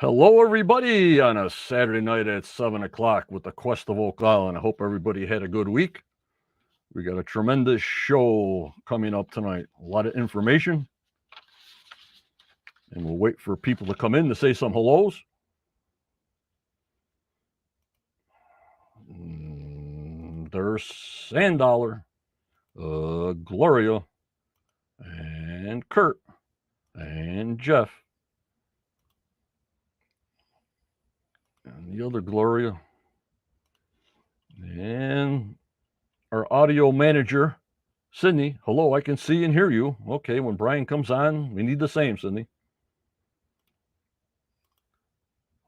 Hello, everybody, on a Saturday night at 7 o'clock with the Quest of Oak Island. I hope everybody had a good week. We got a tremendous show coming up tonight. A lot of information. And we'll wait for people to come in to say some hellos. There's Sandollar, Gloria, and Kurt, and Jeff. And the other Gloria. And our audio manager, Sydney. Hello, I can see and hear you. Okay, when Brian comes on, we need the same, Sydney.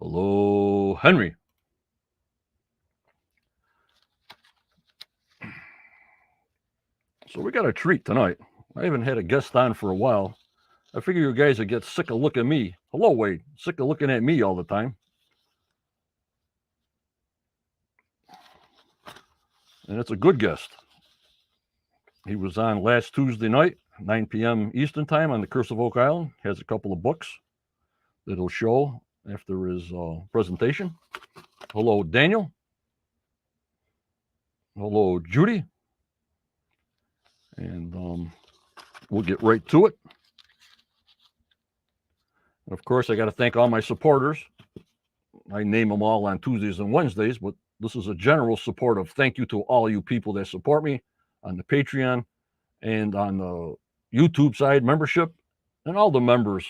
Hello, Henry. So we got a treat tonight. I haven't had a guest on for a while. I figure you guys would get sick of looking at me. Hello, Wade. Sick of looking at me all the time. And it's a good guest. He was on last Tuesday night, 9 p.m. Eastern Time on the Curse of Oak Island. Has a couple of books that he'll show after his presentation. Hello, Daniel. Hello, Judy. And we'll get right to it. And of course, I got to thank all my supporters. I name them all on Tuesdays and Wednesdays, but this is a general support of thank you to all you people that support me on the Patreon and on the YouTube side membership, and all the members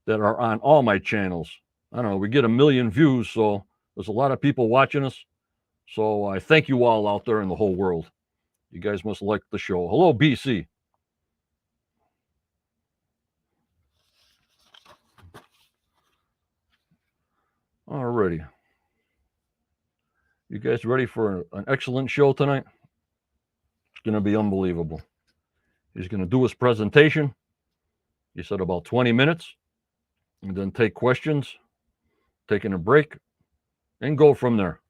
that are on all my channels. I don't know, we get 1 million views, so there's a lot of people watching us. So I thank you all out there in the whole world. You guys must like the show. Hello, BC. Alrighty. You guys ready for an excellent show tonight? It's going to be unbelievable. He's going to do his presentation. He said about 20 minutes, and then take questions, taking a break, and go from there.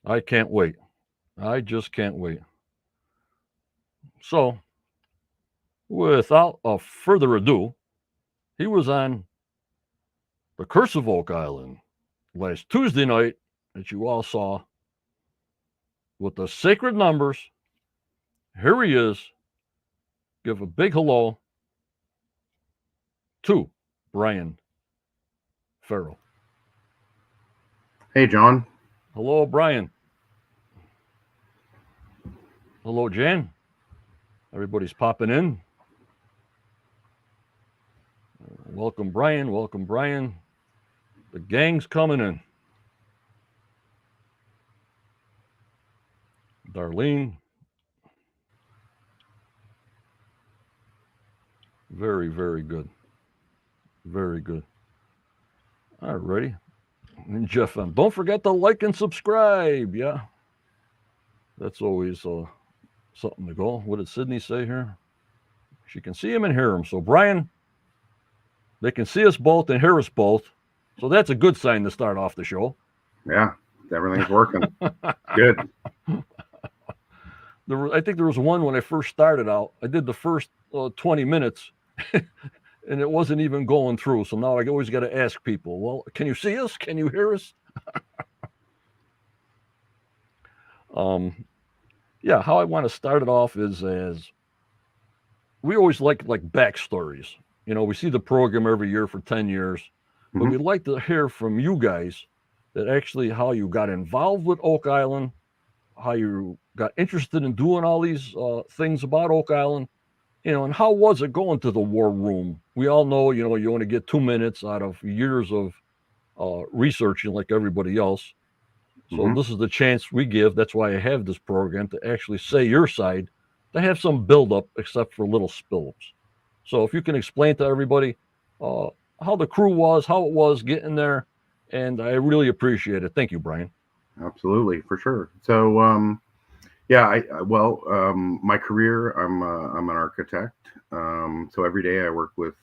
I can't wait. I just can't wait. So, without a further ado, he was on the Curse of Oak Island last Tuesday night, that you all saw, with the sacred numbers. Here he is. Give a big hello to Brian Pharoah. Hey, John. Hello, Brian. Hello, Jan. Everybody's popping in. Welcome, Brian. Welcome, Brian. The gang's coming in. Darlene. Very, very good. Very good. All righty. And Jeff, don't forget to like and subscribe. Yeah. That's always something to go. What did Sydney say here? She can see him and hear him. So, Brian, they can see us both and hear us both. So that's a good sign to start off the show. Yeah, everything's working. Good. I think there was one when I first started out. I did the first 20 minutes, and it wasn't even going through. So now I always got to ask people, well, can you see us? Can you hear us? Yeah, how I want to start it off is as we always like backstories. You know, we see the program every year for 10 years, but we'd like to hear from you guys that actually how you got involved with Oak Island, how you got interested in doing all these things about Oak Island, you know, and how was it going to the war room? We all know, you know, you only get 2 minutes out of years of researching like everybody else. So this is the chance we give. That's why I have this program, to actually say your side, to have some build-up, except for little spill-ups. So if you can explain to everybody how the crew was, how it was getting there, and I really appreciate it. Thank you, Brian. Absolutely, for sure. So, yeah, my career, I'm an architect. So every day I work with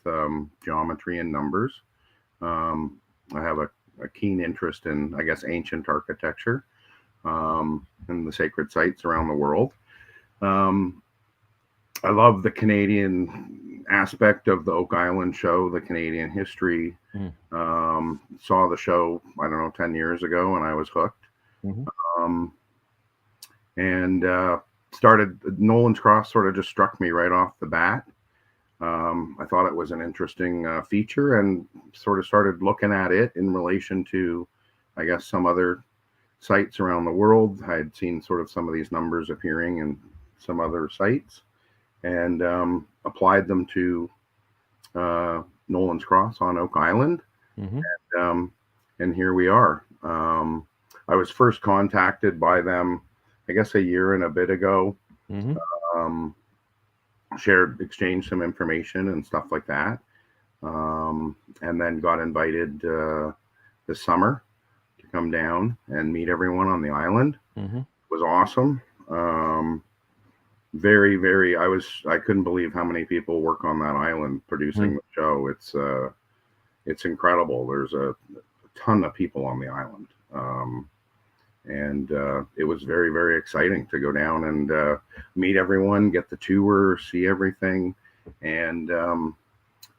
geometry and numbers. I have a keen interest in, I guess, ancient architecture and the sacred sites around the world. I love the Canadian aspect of the Oak Island show, the Canadian history. Saw the show, I don't know, 10 years ago, and I was hooked. Um, and started Nolan's Cross sort of just struck me right off the bat. I thought it was an interesting feature, and sort of started looking at it in relation to, I guess, some other sites around the world. I had seen sort of some of these numbers appearing in some other sites, and applied them to Nolan's Cross on Oak Island. And here we are. I was first contacted by them, I guess, a year and a bit ago. Exchanged some information and stuff like that, and then got invited this summer to come down and meet everyone on the island. It was awesome. Very, very. I couldn't believe how many people work on that island producing the show. It's incredible. There's a ton of people on the island. And it was very, very exciting to go down and meet everyone, get the tour, see everything. And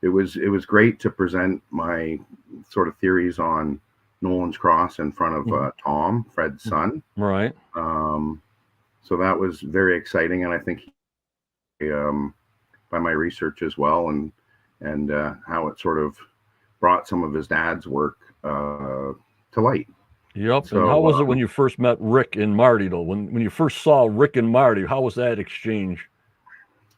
it was great to present my sort of theories on Nolan's Cross in front of Tom, Fred's son. Right. So that was very exciting. And I think by my research as well, and how it sort of brought some of his dad's work to light. Yep. So, and how was it when you first met Rick and Marty, though? When you first saw Rick and Marty, how was that exchange?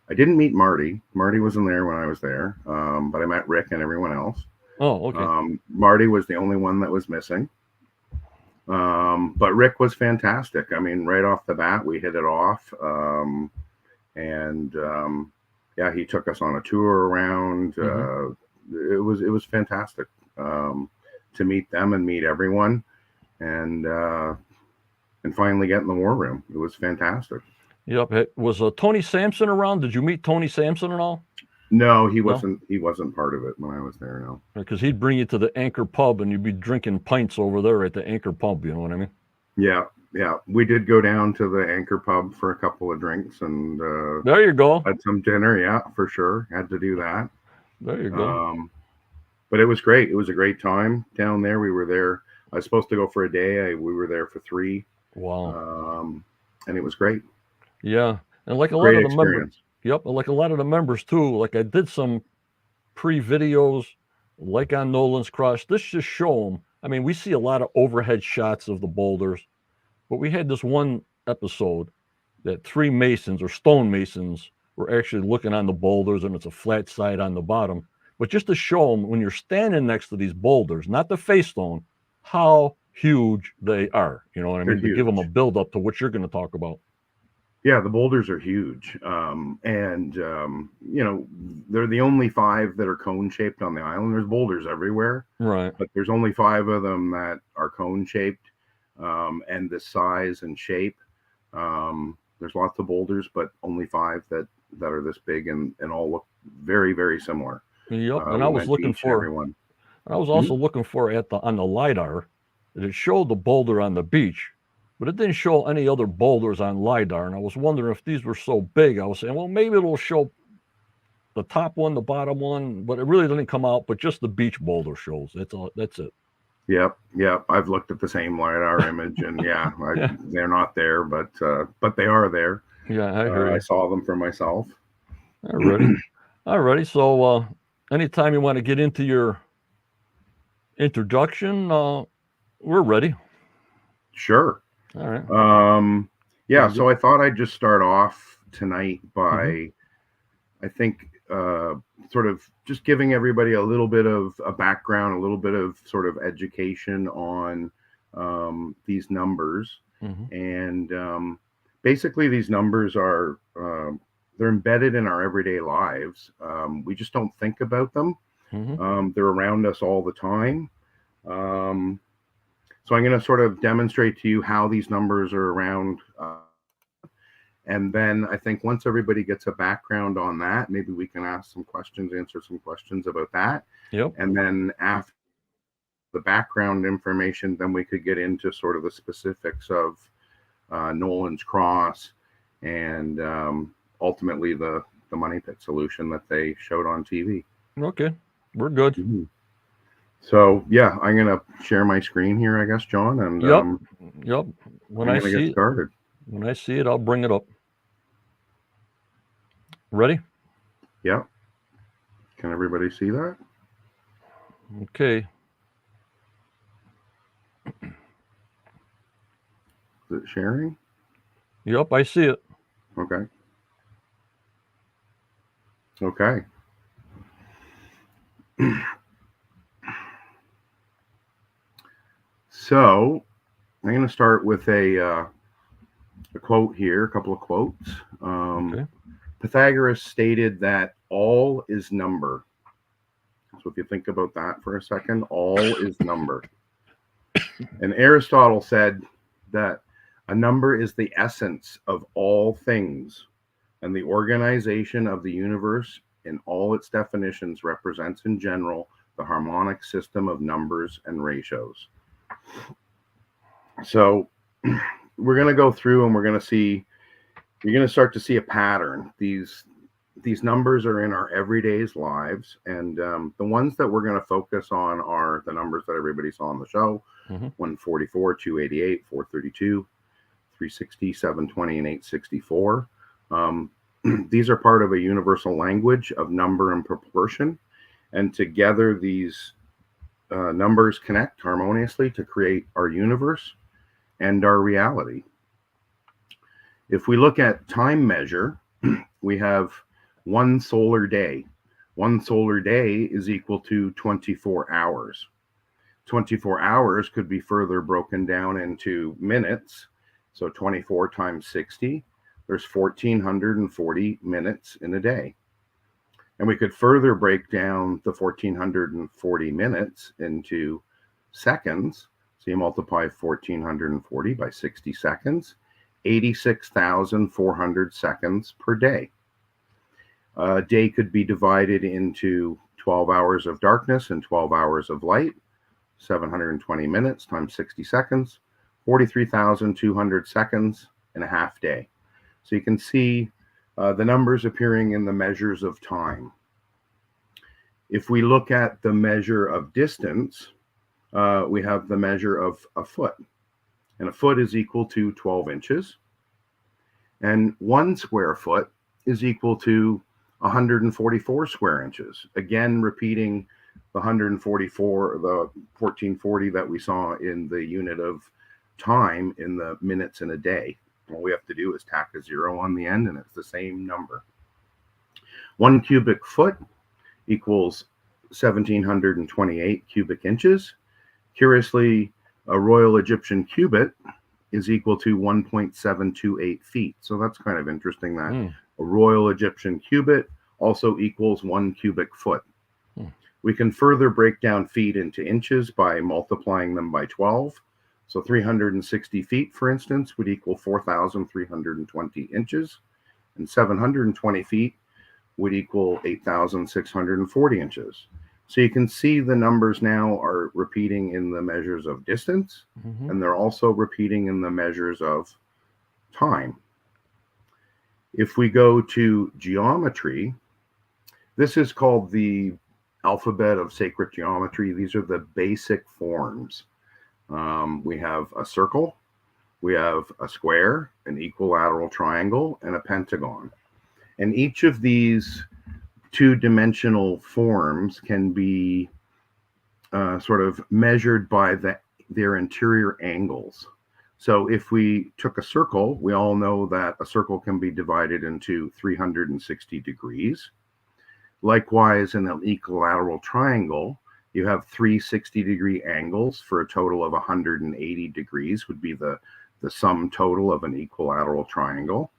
I didn't meet Marty. Marty wasn't there when I was there, but I met Rick and everyone else. Oh, okay. Marty was the only one that was missing. But Rick was fantastic. I mean, right off the bat, we hit it off. Yeah, he took us on a tour around. It was fantastic to meet them and meet everyone. And finally get in the war room. It was fantastic. Yep. Was Tony Sampson around? Did you meet Tony Sampson at all? No, he wasn't. He wasn't part of it when I was there. No, because he'd bring you to the Anchor Pub and you'd be drinking pints over there at the Anchor Pub. You know what I mean? Yeah. We did go down to the Anchor Pub for a couple of drinks and there you go. Had some dinner. Yeah, for sure. Had to do that. There you go. But it was great. It was a great time down there. We were there. I was supposed to go for a day. We were there for 3. Wow. And it was great. Yeah. And like a great lot of the experience. members. Yep. Like a lot of the members too. Like I did some pre-videos like on Nolan's Cross. This just show them. I mean, we see a lot of overhead shots of the boulders, but we had this one episode that 3 masons or stone masons were actually looking on the boulders, and it's a flat side on the bottom. But just to show them when you're standing next to these boulders, not the face stone, how huge they are. You know what I mean? To give them a build up to what you're going to talk about. Yeah, the boulders are huge. They're the only 5 that are cone shaped on the island. There's boulders everywhere. Right. But there's only 5 of them that are cone shaped, and the size and shape. There's lots of boulders, but only 5 that are this big and all look very, very similar. Yep. And I was looking for everyone. I was also looking for on the LiDAR that it showed the boulder on the beach, but it didn't show any other boulders on LiDAR. And I was wondering if these were so big. I was saying, well, maybe it'll show the top one, the bottom one, but it really didn't come out. But just the beach boulder shows. That's it. Yep. I've looked at the same LiDAR image, and they're not there, but they are there. Yeah, I heard. I saw them for myself. Alrighty. So, anytime you want to get into your introduction, we're ready. Sure. All right. So I thought I'd just start off tonight by I think sort of just giving everybody a little bit of a background, a little bit of sort of education on these numbers. And basically these numbers are they're embedded in our everyday lives. We just don't think about them. They're around us all the time. So I'm going to sort of demonstrate to you how these numbers are around. And then I think once everybody gets a background on that, maybe we can answer some questions about that. Yep. And then after the background information, then we could get into sort of the specifics of Nolan's Cross and ultimately the money pit solution that they showed on TV. Okay, we're good. So yeah, I'm gonna share my screen here, I guess, John, and Yep. When I'm I gonna see get started. when I see it, I'll bring it up. Ready? Yep. Can everybody see that? Okay. Is it sharing? Yep, I see it. Okay. Okay. So I'm going to start with a quote here, a couple of quotes. Okay. Pythagoras stated that all is number. So if you think about that for a second, all is number. And Aristotle said that a number is the essence of all things, and the organization of the universe in all its definitions represents in general the harmonic system of numbers and ratios. So we're going to go through and we're going to see, you're going to start to see a pattern. These numbers are in our everyday's lives, and the ones that we're going to focus on are the numbers that everybody saw on the show: 144, 288, 432, 360, 720, and 864. These are part of a universal language of number and proportion, and together these numbers connect harmoniously to create our universe and our reality. If we look at time measure, we have one solar day. One solar day is equal to 24 hours. 24 hours could be further broken down into minutes. So 24 times 60, there's 1,440 minutes in a day. And we could further break down the 1,440 minutes into seconds. So you multiply 1,440 by 60 seconds, 86,400 seconds per day. A day could be divided into 12 hours of darkness and 12 hours of light. 720 minutes times 60 seconds, 43,200 seconds in a half day. So you can see the numbers appearing in the measures of time. If we look at the measure of distance, we have the measure of a foot. And a foot is equal to 12 inches. And 1 square foot is equal to 144 square inches. Again, repeating the 144, the 1440 that we saw in the unit of time in the minutes in a day. All we have to do is tack a 0 on the end, and it's the same number. 1 cubic foot equals 1,728 cubic inches. Curiously, a Royal Egyptian cubit is equal to 1.728 feet. So that's kind of interesting that a Royal Egyptian cubit also equals 1 cubic foot. We can further break down feet into inches by multiplying them by 12. So 360 feet, for instance, would equal 4,320 inches, and 720 feet would equal 8,640 inches. So you can see the numbers now are repeating in the measures of distance, and they're also repeating in the measures of time. If we go to geometry, this is called the alphabet of sacred geometry. These are the basic forms. We have a circle, we have a square, an equilateral triangle, and a pentagon. And each of these two-dimensional forms can be sort of measured by their interior angles. So if we took a circle, we all know that a circle can be divided into 360 degrees. Likewise, in an equilateral triangle, you have 360-degree angles for a total of 180 degrees would be the sum total of an equilateral triangle.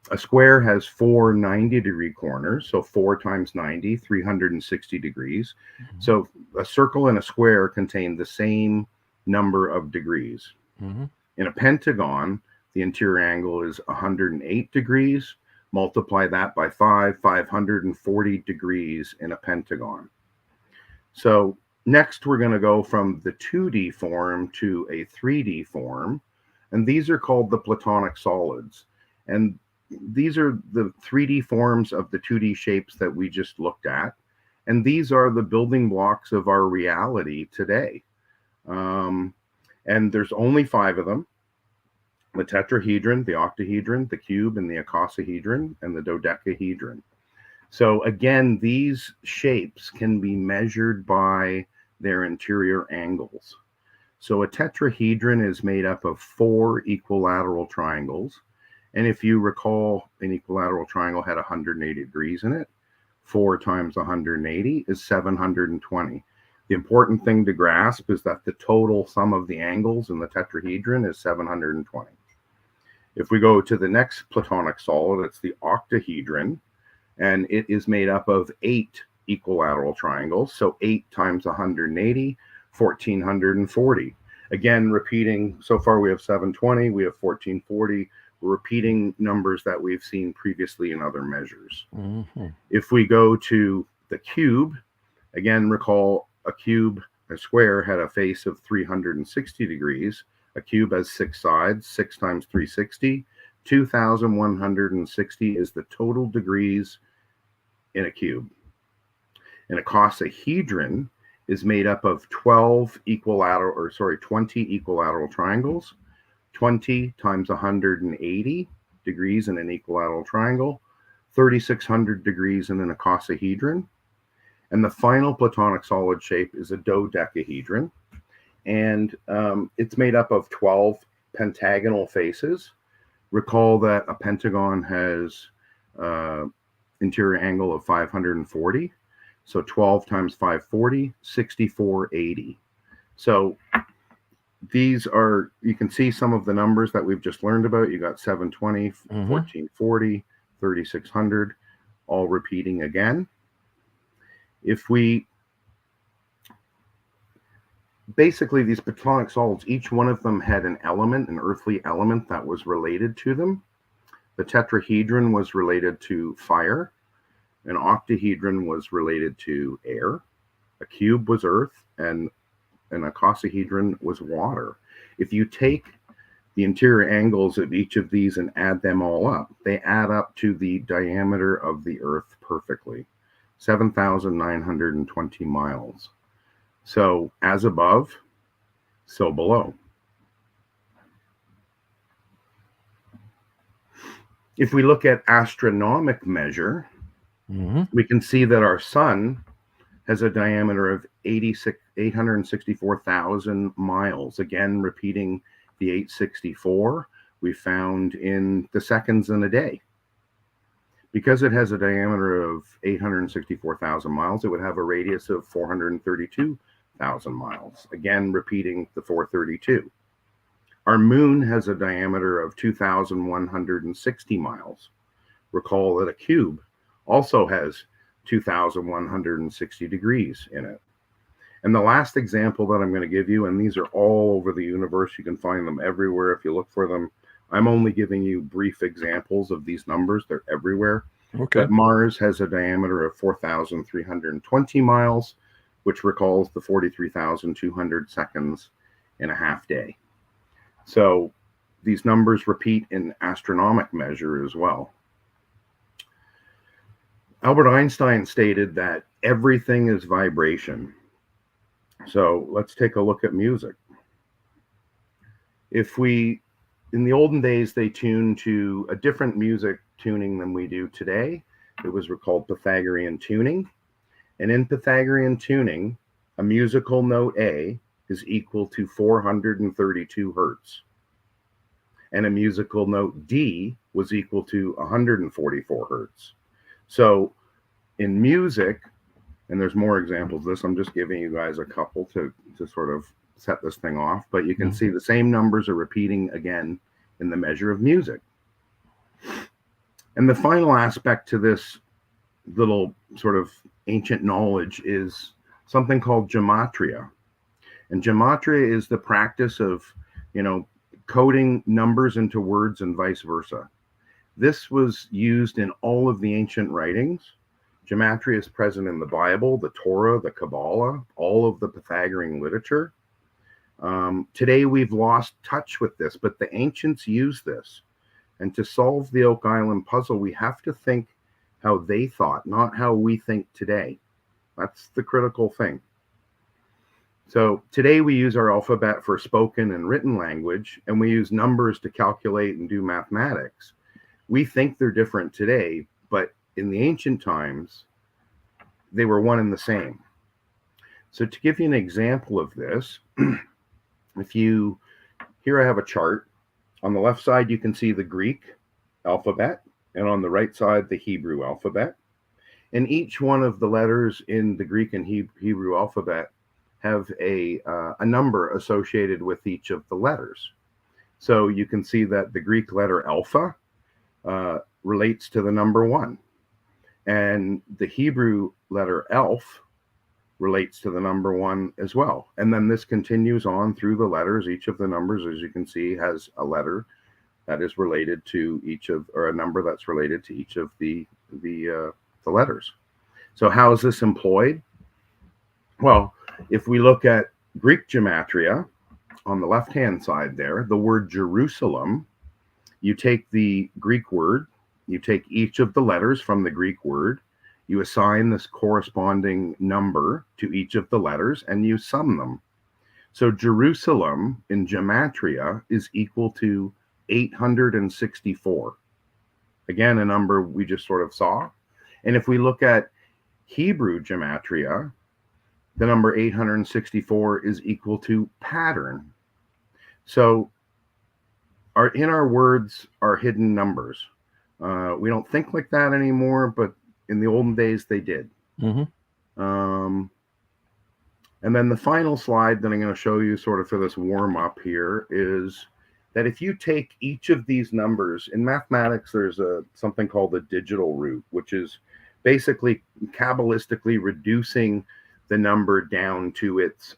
A square has 4 90-degree corners, so 4 times 90, 360 degrees. So a circle and a square contain the same number of degrees. In a pentagon, the interior angle is 108 degrees. Multiply that by 540 degrees in a pentagon. So next we're going to go from the 2D form to a 3D form, and these are called the Platonic solids. And these are the 3D forms of the 2D shapes that we just looked at. And these are the building blocks of our reality today. And there's only 5 of them: the tetrahedron, the octahedron, the cube, and the icosahedron, and the dodecahedron. So again, these shapes can be measured by their interior angles. So a tetrahedron is made up of 4 equilateral triangles. And if you recall, an equilateral triangle had 180 degrees in it. 4 times 180 is 720. The important thing to grasp is that the total sum of the angles in the tetrahedron is 720. If we go to the next Platonic solid, it's the octahedron, and it is made up of 8 equilateral triangles. So 8 times 180, 1440. Again, repeating, so far we have 720, we have 1440. We're repeating numbers that we've seen previously in other measures. Mm-hmm. If we go to the cube, again, recall a square had a face of 360 degrees. A cube has 6 sides. 6 times 360, 2,160 is the total degrees in a cube. An icosahedron is made up of 20 equilateral triangles. 20 times 180 degrees in an equilateral triangle, 3,600 degrees in an icosahedron. And the final Platonic solid shape is a dodecahedron. And it's made up of 12 pentagonal faces. Recall that a pentagon has interior angle of 540. So 12 times 540, 6,480. So these are, you can see some of the numbers that we've just learned about. You got 720, 1440, 3,600, all repeating again. If we, basically these Platonic solids, each one of them had an element, an earthly element that was related to them. The tetrahedron was related to fire. An octahedron was related to air. A cube was earth, and an icosahedron was water. If you take the interior angles of each of these and add them all up, they add up to the diameter of the Earth perfectly, 7,920 miles. So as above, so below. If we look at astronomic measure, we can see that our sun has a diameter of 864,000 miles. Again, repeating the 864 we found in the seconds in a day. Because it has a diameter of 864,000 miles, it would have a radius of 432,000 miles. Again, repeating the 432. Our moon has a diameter of 2,160 miles. Recall that a cube also has 2,160 degrees in it. And the last example that I'm going to give you, and these are all over the universe, you can find them everywhere if you look for them. I'm only giving you brief examples of these numbers. They're everywhere. Okay. But Mars has a diameter of 4,320 miles, which recalls the 43,200 seconds in a half day. So these numbers repeat in astronomic measure as well. Albert Einstein stated that everything is vibration. So let's take a look at music. In the olden days, they tuned to a different music tuning than we do today. It was called Pythagorean tuning. And in Pythagorean tuning, a musical note A is equal to 432 hertz. And a musical note D was equal to 144 hertz. So in music, and there's more examples of this, I'm just giving you guys a couple to sort of set this thing off, but you can see the same numbers are repeating again in the measure of music. And the final aspect to this little sort of ancient knowledge is something called gematria. And gematria is the practice of, coding numbers into words and vice versa. This was used in all of the ancient writings. Gematria is present in the Bible, the Torah, the Kabbalah, all of the Pythagorean literature. Today we've lost touch with this, but the ancients used this. And to solve the Oak Island puzzle, we have to think how they thought, not how we think today. That's the critical thing. So today we use our alphabet for spoken and written language, and we use numbers to calculate and do mathematics. We think they're different today, but in the ancient times, they were one and the same. So to give you an example of this, here I have a chart. On the left side, you can see the Greek alphabet, and on the right side, the Hebrew alphabet. And each one of the letters in the Greek and Hebrew alphabet have a number associated with each of the letters. So you can see that the Greek letter alpha relates to the number 1. And the Hebrew letter Aleph relates to the number 1 as well. And then this continues on through the letters. Each of the numbers, as you can see, has a letter that is related to each of, or a number that's related to each of the letters. So how is this employed? Well, if we look at Greek gematria, on the left-hand side there, the word Jerusalem, you take the Greek word, you take each of the letters from the Greek word, you assign this corresponding number to each of the letters, and you sum them. So Jerusalem in gematria is equal to 864. Again, a number we just sort of saw. And if we look at Hebrew gematria, the number 864 is equal to pattern. So in our words are hidden numbers. We don't think like that anymore, but in the olden days they did. Mm-hmm. And then the final slide that I'm going to show you sort of for this warm up here is that if you take each of these numbers in mathematics, there's something called the digital root, which is basically Kabbalistically reducing the number down to its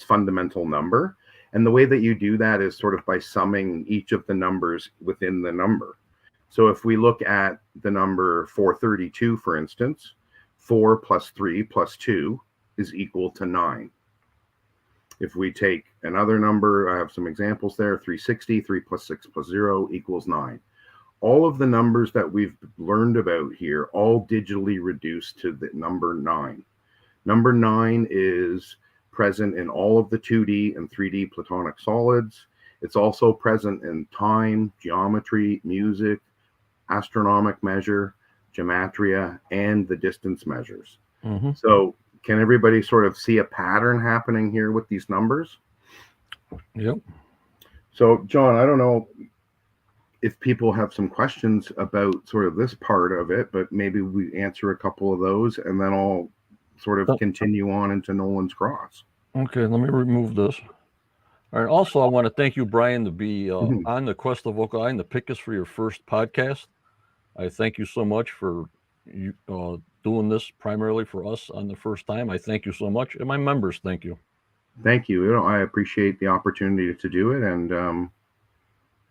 fundamental number. And the way that you do that is sort of by summing each of the numbers within the number. So if we look at the number 432, for instance, 4 plus 3 plus 2 is equal to 9. If we take another number, I have some examples there, 360, 3 plus 6 plus 0 equals 9. All of the numbers that we've learned about here, all digitally reduced to the number 9. Number 9 is present in all of the 2D and 3D platonic solids. It's also present in time, geometry, music, astronomic measure, gematria, and the distance measures. Mm-hmm. So can everybody sort of see a pattern happening here with these numbers? Yep. So, John, I don't know if people have some questions about sort of this part of it, but maybe we answer a couple of those and then I'll sort of continue on into Nolan's Cross. Okay, let me remove this. All right. Also, I want to thank you, Brian, to be on the Quest of Oak Island to pick us for your first podcast. I thank you so much for you doing this primarily for us on the first time. I thank you so much, and my members thank you. Thank you. I appreciate the opportunity to do it, and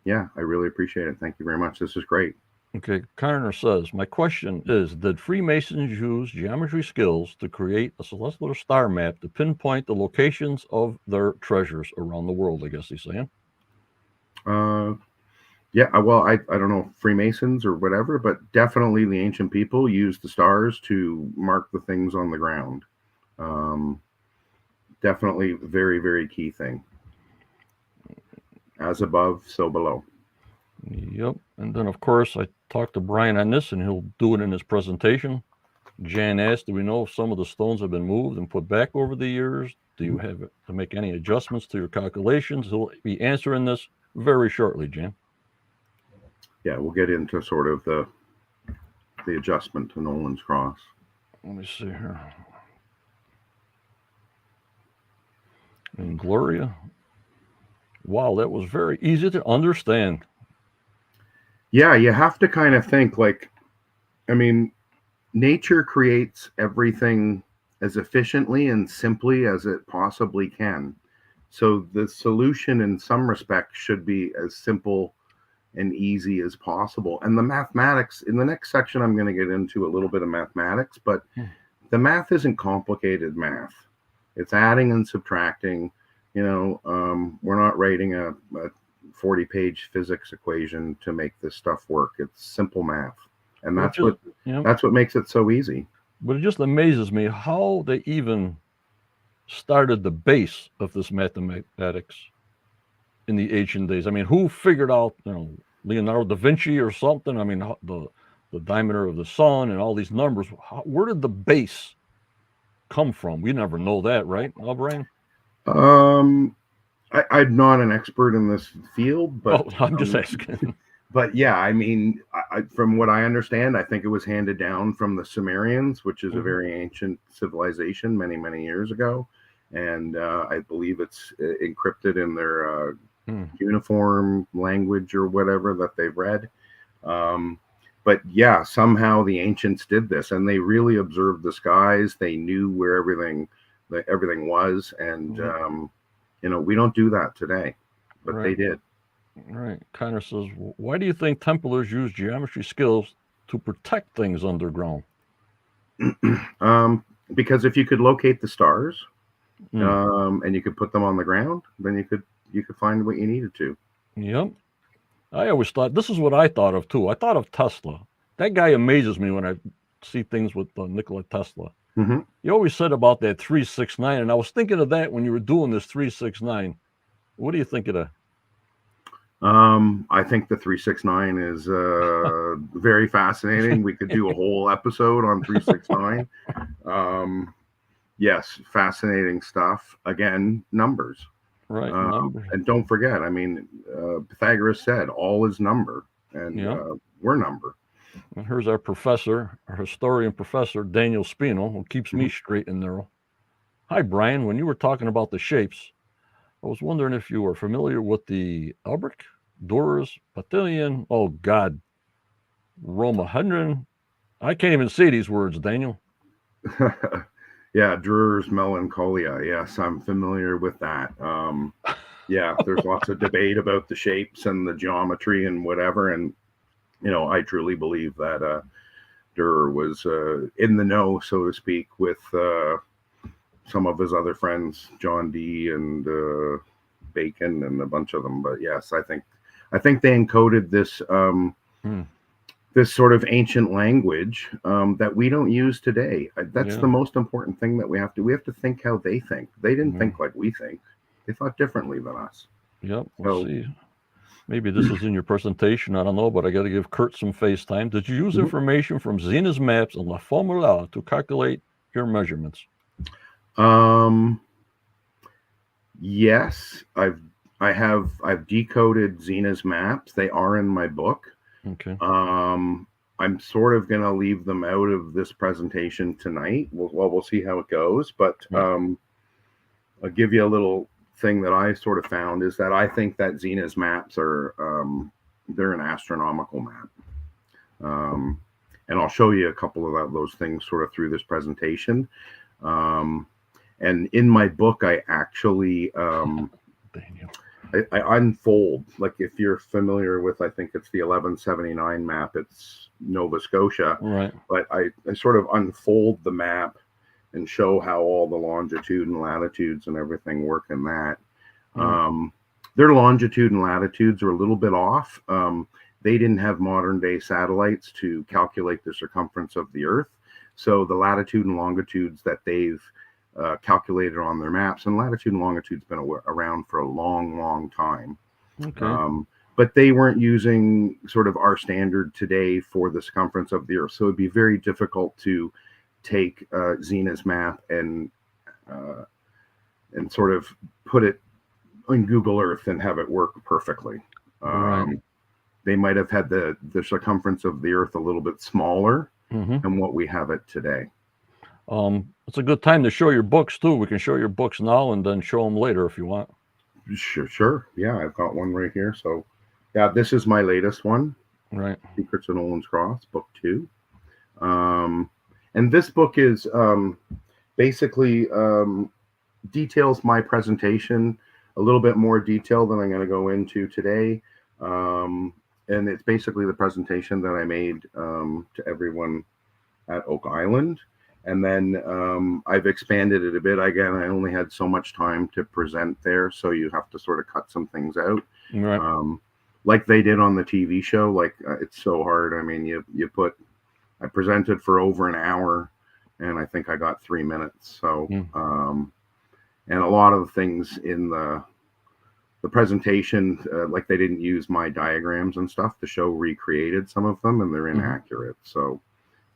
yeah, I really appreciate it. Thank you very much. This is great. Okay, Carner says, my question is, did Freemasons use geometry skills to create a celestial star map to pinpoint the locations of their treasures around the world, I guess he's saying? Yeah, well, I don't know if Freemasons or whatever, but definitely the ancient people used the stars to mark the things on the ground. Definitely very, very key thing. As above, so below. Yep. And then, of course, I talked to Brian on this, and he'll do it in his presentation. Jan asked, do we know if some of the stones have been moved and put back over the years? Do you have to make any adjustments to your calculations? He'll be answering this very shortly, Jan. Yeah, we'll get into sort of the adjustment to Nolan's Cross. Let me see here. And Gloria. Wow, that was very easy to understand. Yeah, you have to kind of think like, I mean, nature creates everything as efficiently and simply as it possibly can. So the solution in some respects should be as simple and easy as possible. And the mathematics, in the next section, I'm going to get into a little bit of mathematics, but the math isn't complicated math. It's adding and subtracting. You know, we're not writing a 40-page physics equation to make this stuff work. It's simple math, and Well, that's what makes it so easy. But it just amazes me how they even started the base of this mathematics in the ancient days. I mean, who figured out, Leonardo da Vinci or something? I mean, the diameter of the sun and all these numbers. Where did the base come from? We never know that, right, Brian? I'm not an expert in this field, but I'm just asking. But yeah, I mean, from what I understand, I think it was handed down from the Sumerians, which is a very ancient civilization many, many years ago. And I believe it's encrypted in their uniform language or whatever that they've read. But yeah, somehow the ancients did this, and they really observed the skies. They knew where everything was, and we don't do that today, but they did. Right. Connor says, why do you think Templars use geometry skills to protect things underground? Because if you could locate the stars, and you could put them on the ground, then you could find what you needed to. Yep. I always thought, this is what I thought of too. I thought of Tesla. That guy amazes me when I see things with Nikola Tesla. Mm-hmm. You always said about that 369, and I was thinking of that when you were doing this 369. What do you think of that? I think the 369 is very fascinating. We could do a whole episode on 369. Yes, fascinating stuff. Again, numbers. Right. Numbers. And don't forget, I mean, Pythagoras said all is number, and we're number. And here's our professor, our historian professor, Daniel Spino, who keeps me straight and narrow. Hi, Brian. When you were talking about the shapes, I was wondering if you were familiar with the Albrecht, Durer's, Batillion, Romahedron. I can't even say these words, Daniel. Yeah, Durer's Melancholia. Yes, I'm familiar with that. Yeah, there's lots of debate about the shapes and the geometry and whatever. And, I truly believe that Durer was in the know, so to speak, with some of his other friends, John Dee and Bacon and a bunch of them. But yes, I think they encoded this this sort of ancient language that we don't use today. That's the most important thing that we have to think how they think. They didn't think like we think. They thought differently than us. Yep. We'll see. Maybe this is in your presentation. I don't know, but I got to give Kurt some face time. Did you use information from Zena's maps and La Formula to calculate your measurements? Yes, I've decoded Zena's maps. They are in my book. Okay. I'm sort of gonna leave them out of this presentation tonight. We'll see how it goes, but I'll give you a little thing that I sort of found is that I think that Zena's maps are they're an astronomical map. And I'll show you a couple of those things sort of through this presentation. And in my book, I actually I unfold, like if you're familiar with, I think it's the 1179 map, it's Nova Scotia. Right. But I sort of unfold the map and show how all the longitude and latitudes and everything work in that. Their longitude and latitudes are a little bit off. They didn't have modern day satellites to calculate the circumference of the Earth. So the latitude and longitudes that they've calculated on their maps, and latitude and longitude's been around for a long, long time. Okay. But they weren't using sort of our standard today for the circumference of the Earth. So it'd be very difficult to take Zena's map and sort of put it on Google Earth and have it work perfectly. Right. They might have had the circumference of the Earth a little bit smaller than what we have it today. It's a good time to show your books too. We can show your books now and then show them later if you want. Sure. Yeah, I've got one right here. So, yeah, this is my latest one. Right. Secrets of Nolan's Cross, book 2. And this book is basically details my presentation a little bit more detail than I'm going to go into today. And it's basically the presentation that I made to everyone at Oak Island. And then I've expanded it a bit. Again, I only had so much time to present there, so you have to sort of cut some things out. Right. Like they did on the TV show. Like it's so hard. I mean, I presented for over an hour, and I think I got 3 minutes. So, and a lot of the things in the presentation, like they didn't use my diagrams and stuff. The show recreated some of them, and they're inaccurate. So,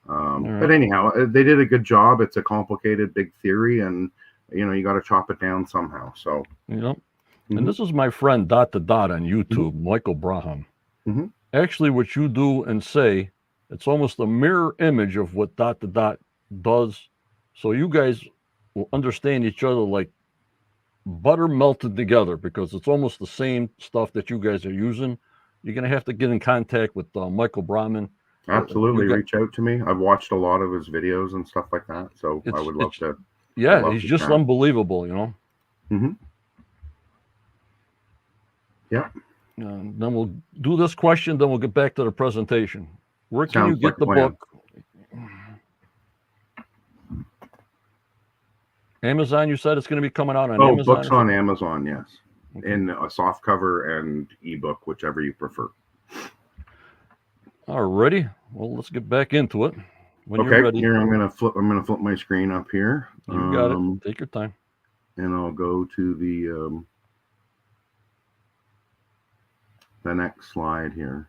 but anyhow, they did a good job. It's a complicated, big theory, and you got to chop it down somehow. So, and this is my friend Dot to Dot on YouTube, Michael Braham. Actually, what you do and say, it's almost a mirror image of what Dot to Dot does. So you guys will understand each other like butter melted together, because it's almost the same stuff that you guys are using. You're going to have to get in contact with Michael Brahman. Absolutely. Reach out to me. I've watched a lot of his videos and stuff like that. So I would love to. Yeah, he's just unbelievable, Yeah. Then we'll do this question, then we'll get back to the presentation. Where can you get the book? Amazon, you said it's going to be coming out on Amazon? Books on Amazon, yes. In a soft cover and ebook, whichever you prefer. Alrighty. Well, let's get back into it. When you're ready. Here I'm gonna flip my screen up here. You got it. Take your time. And I'll go to the next slide here.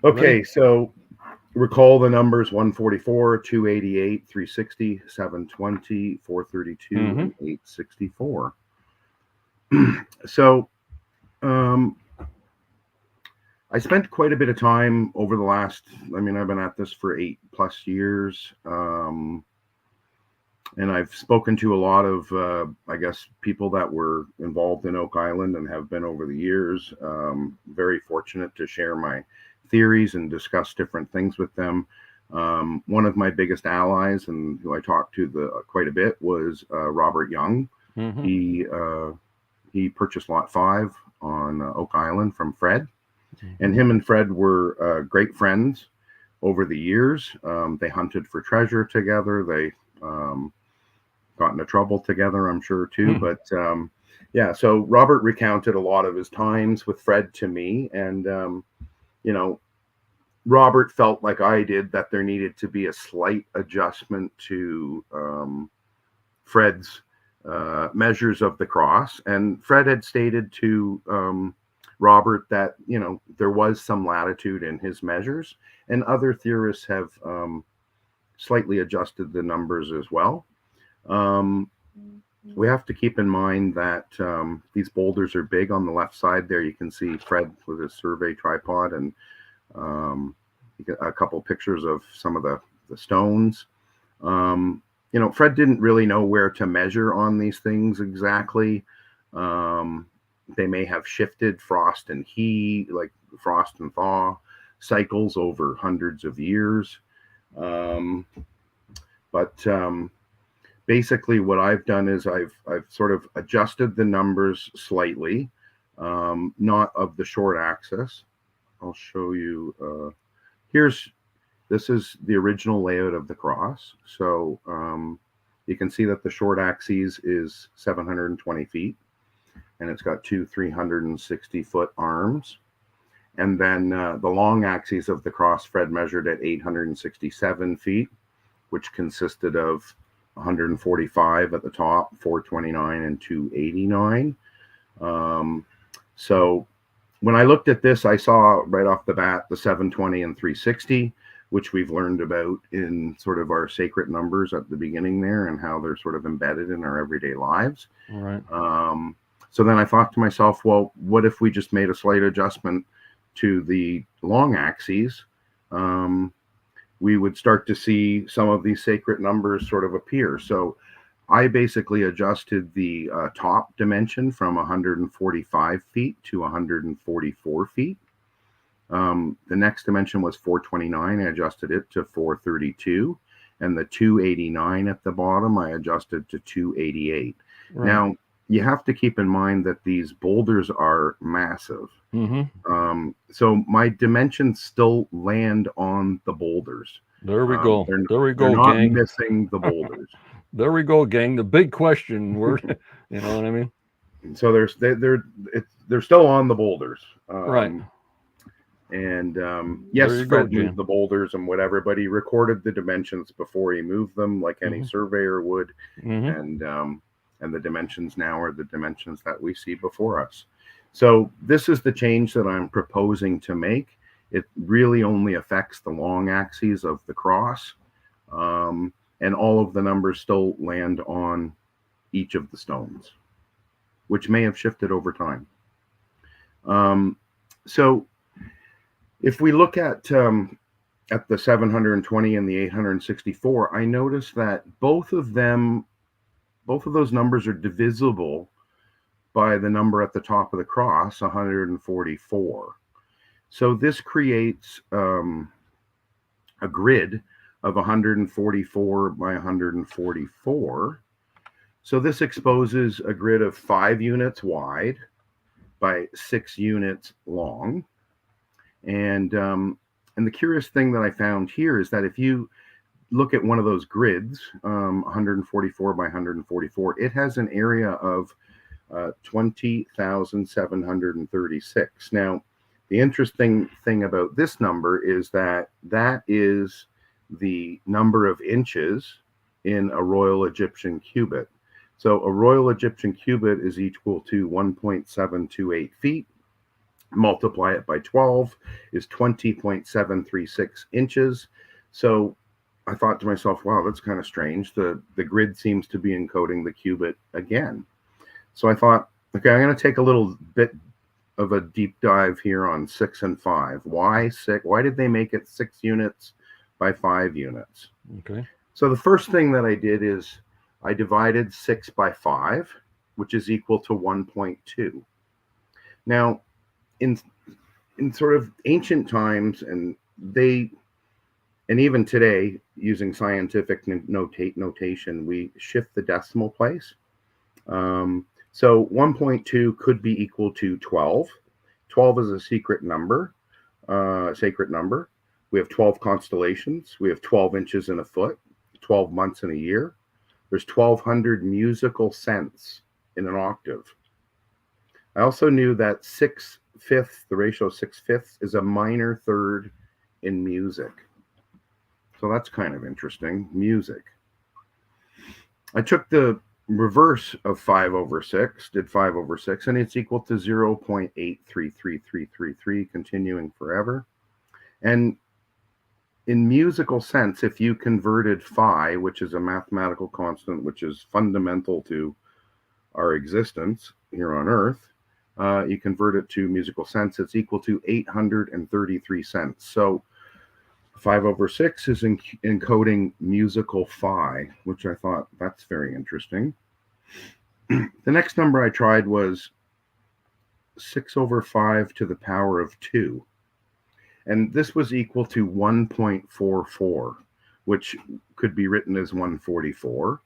Okay, so recall the numbers 144, 288, 360, 720, 432, and 864. So I spent quite a bit of time over the last, I've been at this for 8+ years. And I've spoken to a lot of, people that were involved in Oak Island and have been over the years. Very fortunate to share my theories and discuss different things with them. One of my biggest allies, and who I talked to quite a bit, was Robert Young. He purchased Lot 5 on Oak Island from Fred. And him and Fred were great friends over the years. They hunted for treasure together. They got into trouble together, I'm sure, too. But so Robert recounted a lot of his times with Fred to me. And, Robert felt like I did that there needed to be a slight adjustment to Fred's measures of the cross. And Fred had stated to Robert that, there was some latitude in his measures, and other theorists have slightly adjusted the numbers as well. We have to keep in mind that these boulders are big. On the left side there, you can see Fred with his survey tripod, and you get a couple pictures of some of the stones. Fred didn't really know where to measure on these things exactly. They may have shifted frost and heat, like frost and thaw cycles over hundreds of years. But basically what I've done is I've sort of adjusted the numbers slightly, not of the short axis. I'll show you. This is the original layout of the cross. So you can see that the short axis is 720 feet. And it's got two 360-foot arms. And then the long axis of the cross, Fred measured at 867 feet, which consisted of 145 at the top, 429, and 289. So when I looked at this, I saw right off the bat the 720 and 360, which we've learned about in sort of our sacred numbers at the beginning there, and how they're sort of embedded in our everyday lives. All right. So then I thought to myself, well, what if we just made a slight adjustment to the long axes? We would start to see some of these sacred numbers sort of appear. So I basically adjusted the top dimension from 145 feet to 144 feet. The next dimension was 429. I adjusted it to 432. And the 289 at the bottom, I adjusted to 288. Right. Now, you have to keep in mind that these boulders are massive. So my dimensions still land on the boulders. There we go. There we go, they're not gang. Missing the boulders. There we go, gang. The big question, you know what I mean? So they're still on the boulders. Right. And There yes, you go, Fred moved Jan. the boulders and whatever, but he recorded the dimensions before he moved them, like any Hmm. surveyor would. Hmm. And the dimensions now are the dimensions that we see before us. So this is the change that I'm proposing to make. It really only affects the long axes of the cross, and all of the numbers still land on each of the stones, which may have shifted over time. Um, so if we look at the 720 and the 864, I noticed that both of those numbers are divisible by the number at the top of the cross, 144. So this creates a grid of 144 by 144. So this exposes a grid of 5 units wide by 6 units long. And the curious thing that I found here is that if you look at one of those grids, 144 by 144, it has an area of 20,736. Now, the interesting thing about this number is that that is the number of inches in a Royal Egyptian cubit. So a Royal Egyptian cubit is equal to 1.728 feet. Multiply it by 12 is 20.736 inches. So I thought to myself, wow, that's kind of strange. The grid seems to be encoding the cubit again. So I thought, okay, I'm going to take a little bit of a deep dive here on 6 and 5. Why 6? Why did they make it 6 units by 5 units? Okay. So the first thing that I did is I divided 6 by 5, which is equal to 1.2. Now, in sort of ancient times, and even today, using scientific notation, we shift the decimal place. So 1.2 could be equal to 12. 12 is a sacred number. We have 12 constellations. We have 12 inches in a foot, 12 months in a year. There's 1,200 musical cents in an octave. I also knew that 6/5, the ratio 6/5, is a minor third in music. So that's kind of interesting. Music. I took the reverse of 5 over 6, did 5 over 6, and it's equal to 0.833333, continuing forever. And in musical sense, if you converted phi, which is a mathematical constant, which is fundamental to our existence here on Earth, you convert it to musical cents, it's equal to 833 cents. So 5 over 6 is encoding musical phi, which I thought that's very interesting. The next number I tried was 6 over 5 to the power of 2. And this was equal to 1.44, which could be written as 144,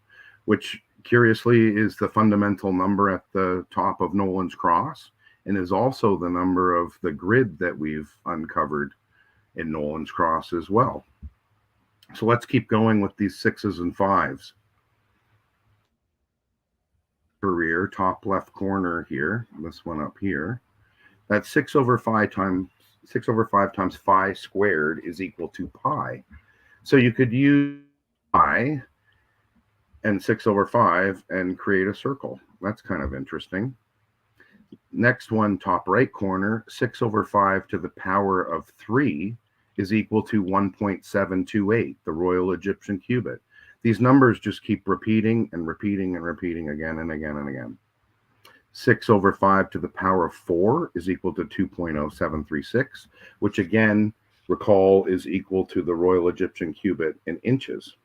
which curiously is the fundamental number at the top of Nolan's cross and is also the number of the grid that we've uncovered in Nolan's cross as well. So let's keep going with these 6s and 5s. Career, top left corner here, this one up here. That's 6 over 5 times phi squared is equal to pi. So you could use pi and 6 over 5 and create a circle. That's kind of interesting. Next one, top right corner, 6 over 5 to the power of 3 is equal to 1.728, the Royal Egyptian cubit. These numbers just keep repeating and repeating and repeating again and again and again. 6 over 5 to the power of 4 is equal to 2.0736, which again, recall, is equal to the Royal Egyptian cubit in inches.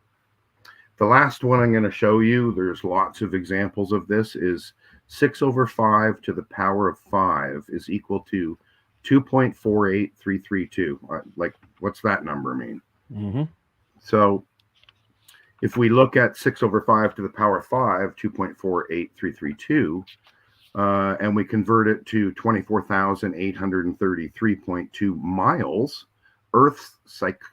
The last one I'm going to show you, there's lots of examples of this, is 6 over 5 to the power of 5 is equal to 2.48332. Like, what's that number mean? Mm-hmm. So if we look at 6 over 5 to the power of 5, 2.48332, and we convert it to 24,833.2 miles, Earth's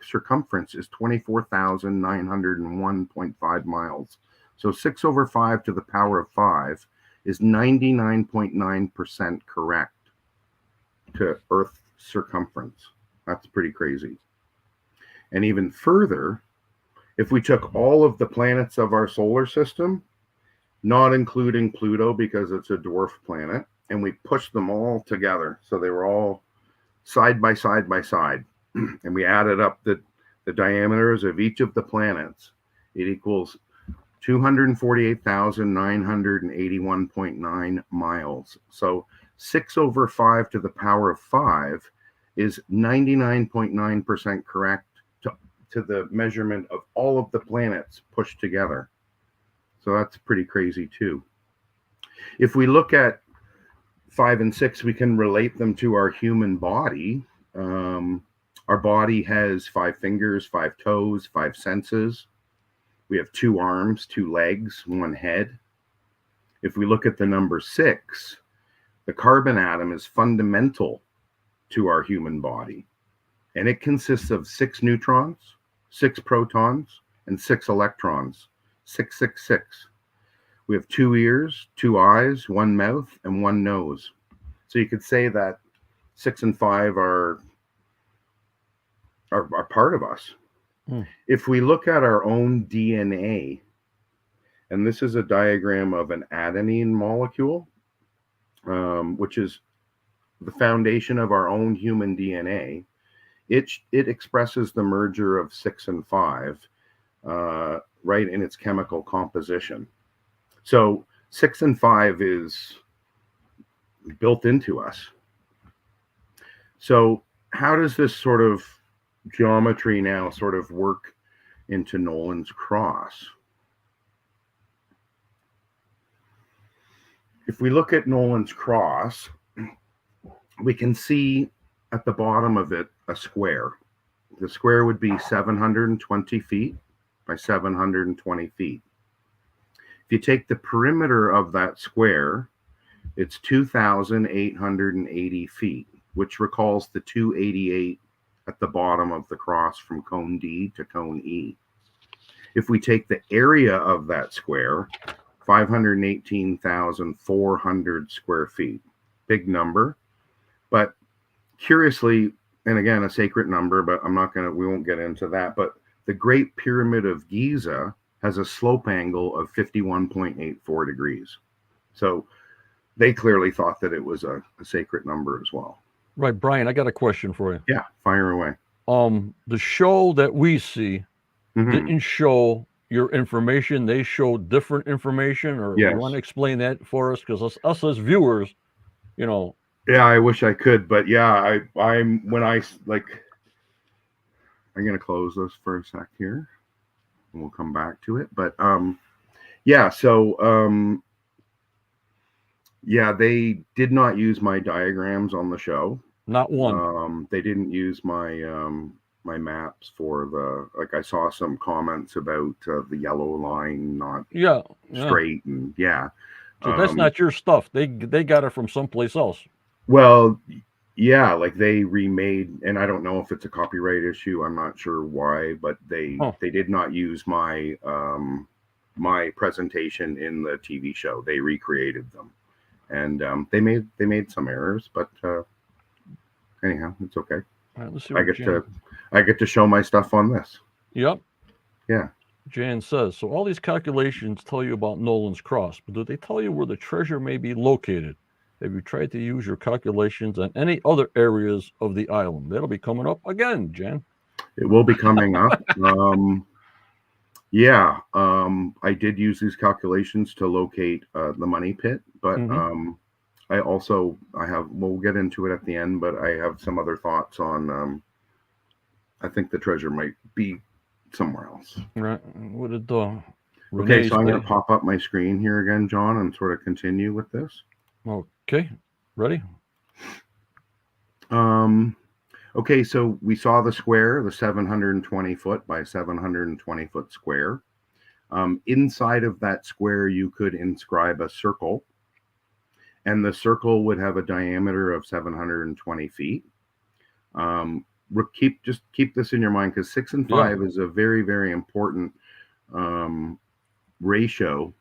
circumference is 24,901.5 miles. So 6 over 5 to the power of 5 is 99.9% correct to Earth's circumference. That's pretty crazy. And even further, if we took all of the planets of our solar system, not including Pluto because it's a dwarf planet, and we pushed them all together, so they were all side by side by side, and we added up the diameters of each of the planets, it equals 248,981.9 miles. So 6/5 to the power of 5 is 99.9% correct to the measurement of all of the planets pushed together. So that's pretty crazy too. If we look at 5 and 6, we can relate them to our human body. Our body has 5 fingers, 5 toes, 5 senses. We have 2 arms, 2 legs, 1 head. If we look at the number 6, the carbon atom is fundamental to our human body. And it consists of 6 neutrons, 6 protons, and 6 electrons. 666. We have 2 ears, 2 eyes, 1 mouth, and 1 nose. So you could say that 6 and 5 are part of us. If we look at our own DNA, and this is a diagram of an adenine molecule, which is the foundation of our own human DNA, it expresses the merger of 6 and 5 right in its chemical composition. So 6 and 5 is built into us. So how does this sort of geometry now sort of work into Nolan's cross? If we look at Nolan's cross, we can see at the bottom of it a square. The square would be 720 feet by 720 feet. If you take the perimeter of that square, it's 2,880 feet, which recalls the 288 at the bottom of the cross from cone D to cone E. If we take the area of that square, 518,400 square feet. Big number, but curiously, and again, a sacred number, but we won't get into that, but the Great Pyramid of Giza has a slope angle of 51.84 degrees. So they clearly thought that it was a sacred number as well. Right, Brian, I got a question for you. Yeah, fire away. The show that we see didn't show your information. They showed different information, or Yes. you want to explain that for us? Because us as viewers, Yeah, I wish I could, but yeah, I'm going to close this for a sec here, and we'll come back to it. But yeah, so yeah, they did not use my diagrams on the show. Not one. They didn't use my my maps for I saw some comments about the yellow line not straight, and yeah. So that's not your stuff. They got it from someplace else. Well, yeah, like they remade, and I don't know if it's a copyright issue. I'm not sure why, but they did not use my my presentation in the TV show. They recreated them, and they made some errors, but anyhow, it's okay. Right, let's see I get to show my stuff on this. Yep. Yeah. Jan says, so all these calculations tell you about Nolan's cross, but do they tell you where the treasure may be located? Have you tried to use your calculations on any other areas of the island? That'll be coming up again, Jan. It will be coming up. Yeah, I did use these calculations to locate the money pit, but we'll get into it at the end, but I have some other thoughts on, I think the treasure might be somewhere else. Right. What did okay, so I'm going to pop up my screen here again, John, and sort of continue with this. Okay, ready? Okay, so we saw the square, the 720 foot by 720 foot square. Inside of that square, you could inscribe a circle, and the circle would have a diameter of 720 feet. Keep this in your mind, because 6 and 5 is a very, very important ratio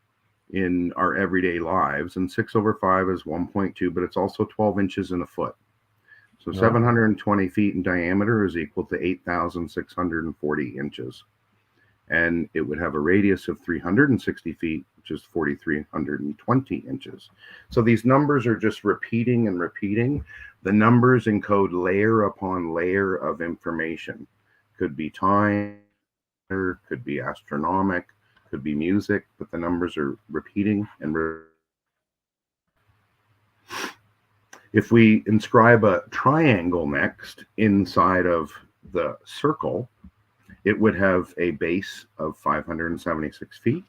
in our everyday lives. And 6/5 is 1.2, but it's also 12 inches in a foot. So 720 feet in diameter is equal to 8,640 inches. And it would have a radius of 360 feet, which is 4,320 inches. So these numbers are just repeating and repeating. The numbers encode layer upon layer of information. Could be time, could be astronomic, could be music, but the numbers are repeating and if we inscribe a triangle next inside of the circle, it would have a base of 576 feet,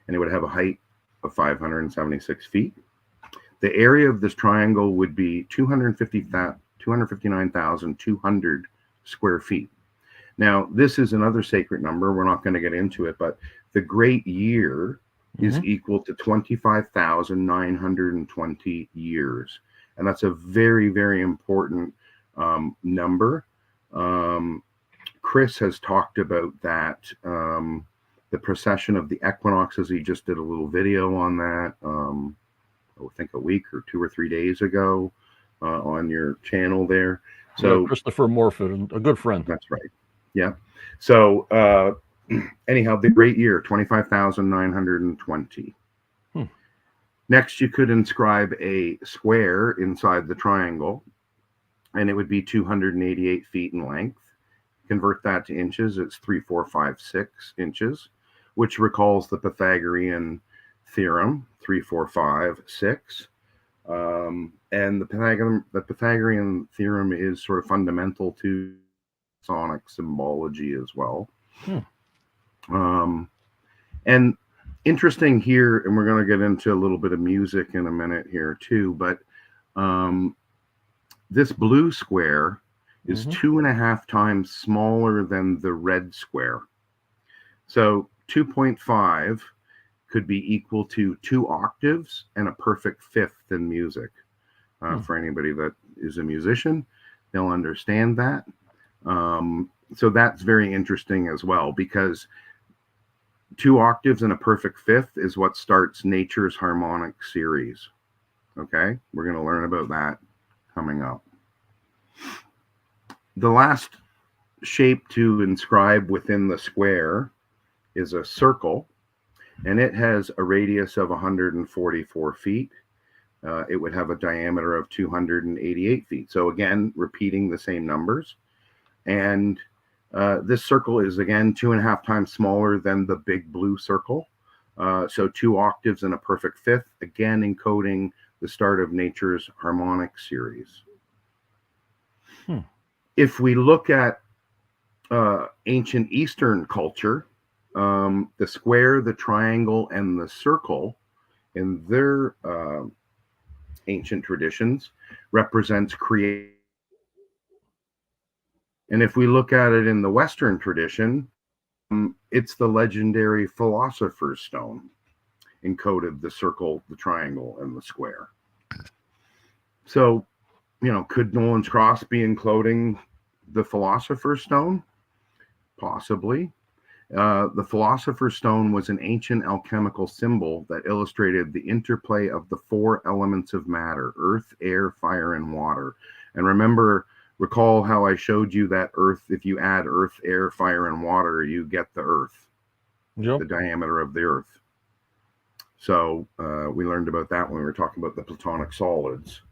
and it would have a height of 576 feet. The area of this triangle would be 259,200 square feet. Now, this is another sacred number. We're not going to get into it, but the great year is equal to 25,920 years. And that's a very, very important number. Chris has talked about that, the precession of the equinoxes. He just did a little video on that, I think a week or 2 or 3 days ago on your channel there. So yeah, Christopher Morford, a good friend. That's right. Yeah. So anyhow, the great year, 25,920. Next, you could inscribe a square inside the triangle, and it would be 288 feet in length. Convert that to inches, it's 3,456 inches, which recalls the Pythagorean theorem, 3,456. And the Pythagorean theorem is sort of fundamental to Masonic symbology as well. And interesting here, and we're going to get into a little bit of music in a minute here too, but this blue square is 2.5 times smaller than the red square. So 2.5 could be equal to 2 octaves and a perfect fifth in music. For anybody that is a musician, they'll understand that. So that's very interesting as well, because 2 octaves and a perfect fifth is what starts nature's harmonic series. Okay, we're going to learn about that coming up. The last shape to inscribe within the square is a circle, and it has a radius of 144 feet. It would have a diameter of 288 feet. So again, repeating the same numbers. And this circle is, again, 2.5 times smaller than the big blue circle. So 2 octaves and a perfect fifth, again, encoding the start of nature's harmonic series. If we look at ancient Eastern culture, the square, the triangle, and the circle in their ancient traditions represents creation. And if we look at it in the Western tradition, it's the legendary philosopher's stone, encoded the circle, the triangle, and the square. So, could Nolan's cross be encoding the philosopher's stone? Possibly. The philosopher's stone was an ancient alchemical symbol that illustrated the interplay of the 4 elements of matter: earth, air, fire, and water. And recall how I showed you that earth, if you add earth, air, fire, and water, you get the earth, the diameter of the earth. So we learned about that when we were talking about the Platonic solids.